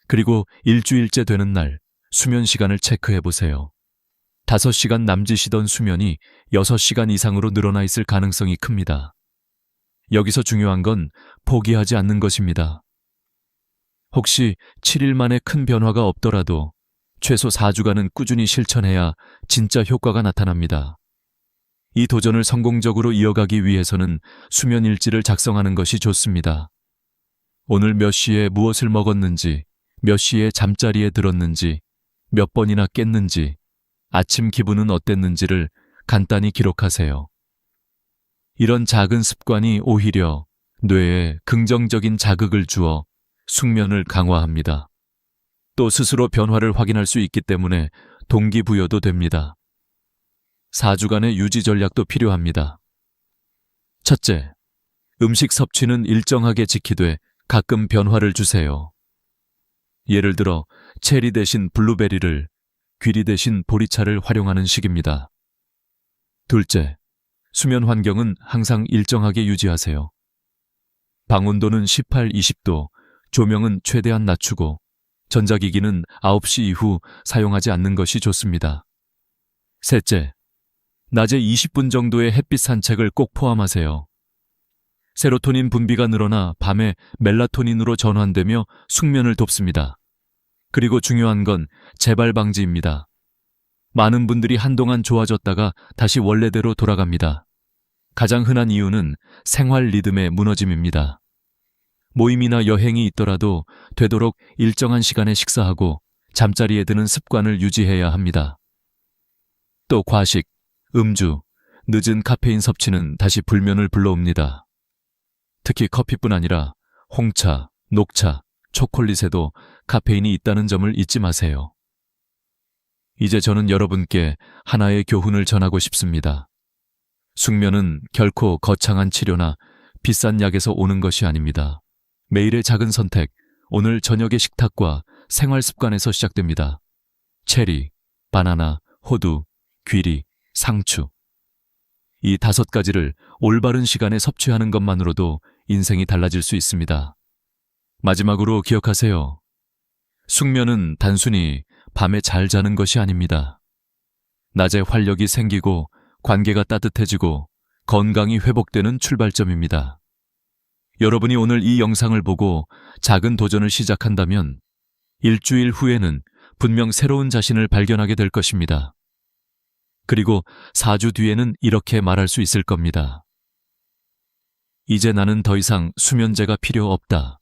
그리고 일주일째 되는 날 수면 시간을 체크해 보세요. 5시간 남짓이던 수면이 6시간 이상으로 늘어나 있을 가능성이 큽니다. 여기서 중요한 건 포기하지 않는 것입니다. 혹시 7일 만에 큰 변화가 없더라도 최소 4주간은 꾸준히 실천해야 진짜 효과가 나타납니다. 이 도전을 성공적으로 이어가기 위해서는 수면 일지를 작성하는 것이 좋습니다. 오늘 몇 시에 무엇을 먹었는지, 몇 시에 잠자리에 들었는지, 몇 번이나 깼는지, 아침 기분은 어땠는지를 간단히 기록하세요. 이런 작은 습관이 오히려 뇌에 긍정적인 자극을 주어 숙면을 강화합니다. 또 스스로 변화를 확인할 수 있기 때문에 동기부여도 됩니다. 4주간의 유지 전략도 필요합니다. 첫째, 음식 섭취는 일정하게 지키되 가끔 변화를 주세요. 예를 들어 체리 대신 블루베리를, 귀리 대신 보리차를 활용하는 식입니다. 둘째, 수면 환경은 항상 일정하게 유지하세요. 방 온도는 18, 20도, 조명은 최대한 낮추고 전자기기는 9시 이후 사용하지 않는 것이 좋습니다. 셋째, 낮에 20분 정도의 햇빛 산책을 꼭 포함하세요. 세로토닌 분비가 늘어나 밤에 멜라토닌으로 전환되며 숙면을 돕습니다. 그리고 중요한 건 재발 방지입니다. 많은 분들이 한동안 좋아졌다가 다시 원래대로 돌아갑니다. 가장 흔한 이유는 생활 리듬의 무너짐입니다. 모임이나 여행이 있더라도 되도록 일정한 시간에 식사하고 잠자리에 드는 습관을 유지해야 합니다. 또 과식, 음주, 늦은 카페인 섭취는 다시 불면을 불러옵니다. 특히 커피뿐 아니라 홍차, 녹차, 초콜릿에도 카페인이 있다는 점을 잊지 마세요. 이제 저는 여러분께 하나의 교훈을 전하고 싶습니다. 숙면은 결코 거창한 치료나 비싼 약에서 오는 것이 아닙니다. 매일의 작은 선택, 오늘 저녁의 식탁과 생활 습관에서 시작됩니다. 체리, 바나나, 호두, 귀리, 상추. 이 5가지를 올바른 시간에 섭취하는 것만으로도 인생이 달라질 수 있습니다. 마지막으로 기억하세요. 숙면은 단순히 밤에 잘 자는 것이 아닙니다. 낮에 활력이 생기고 관계가 따뜻해지고 건강이 회복되는 출발점입니다. 여러분이 오늘 이 영상을 보고 작은 도전을 시작한다면 일주일 후에는 분명 새로운 자신을 발견하게 될 것입니다. 그리고 4주 뒤에는 이렇게 말할 수 있을 겁니다. 이제 나는 더 이상 수면제가 필요 없다.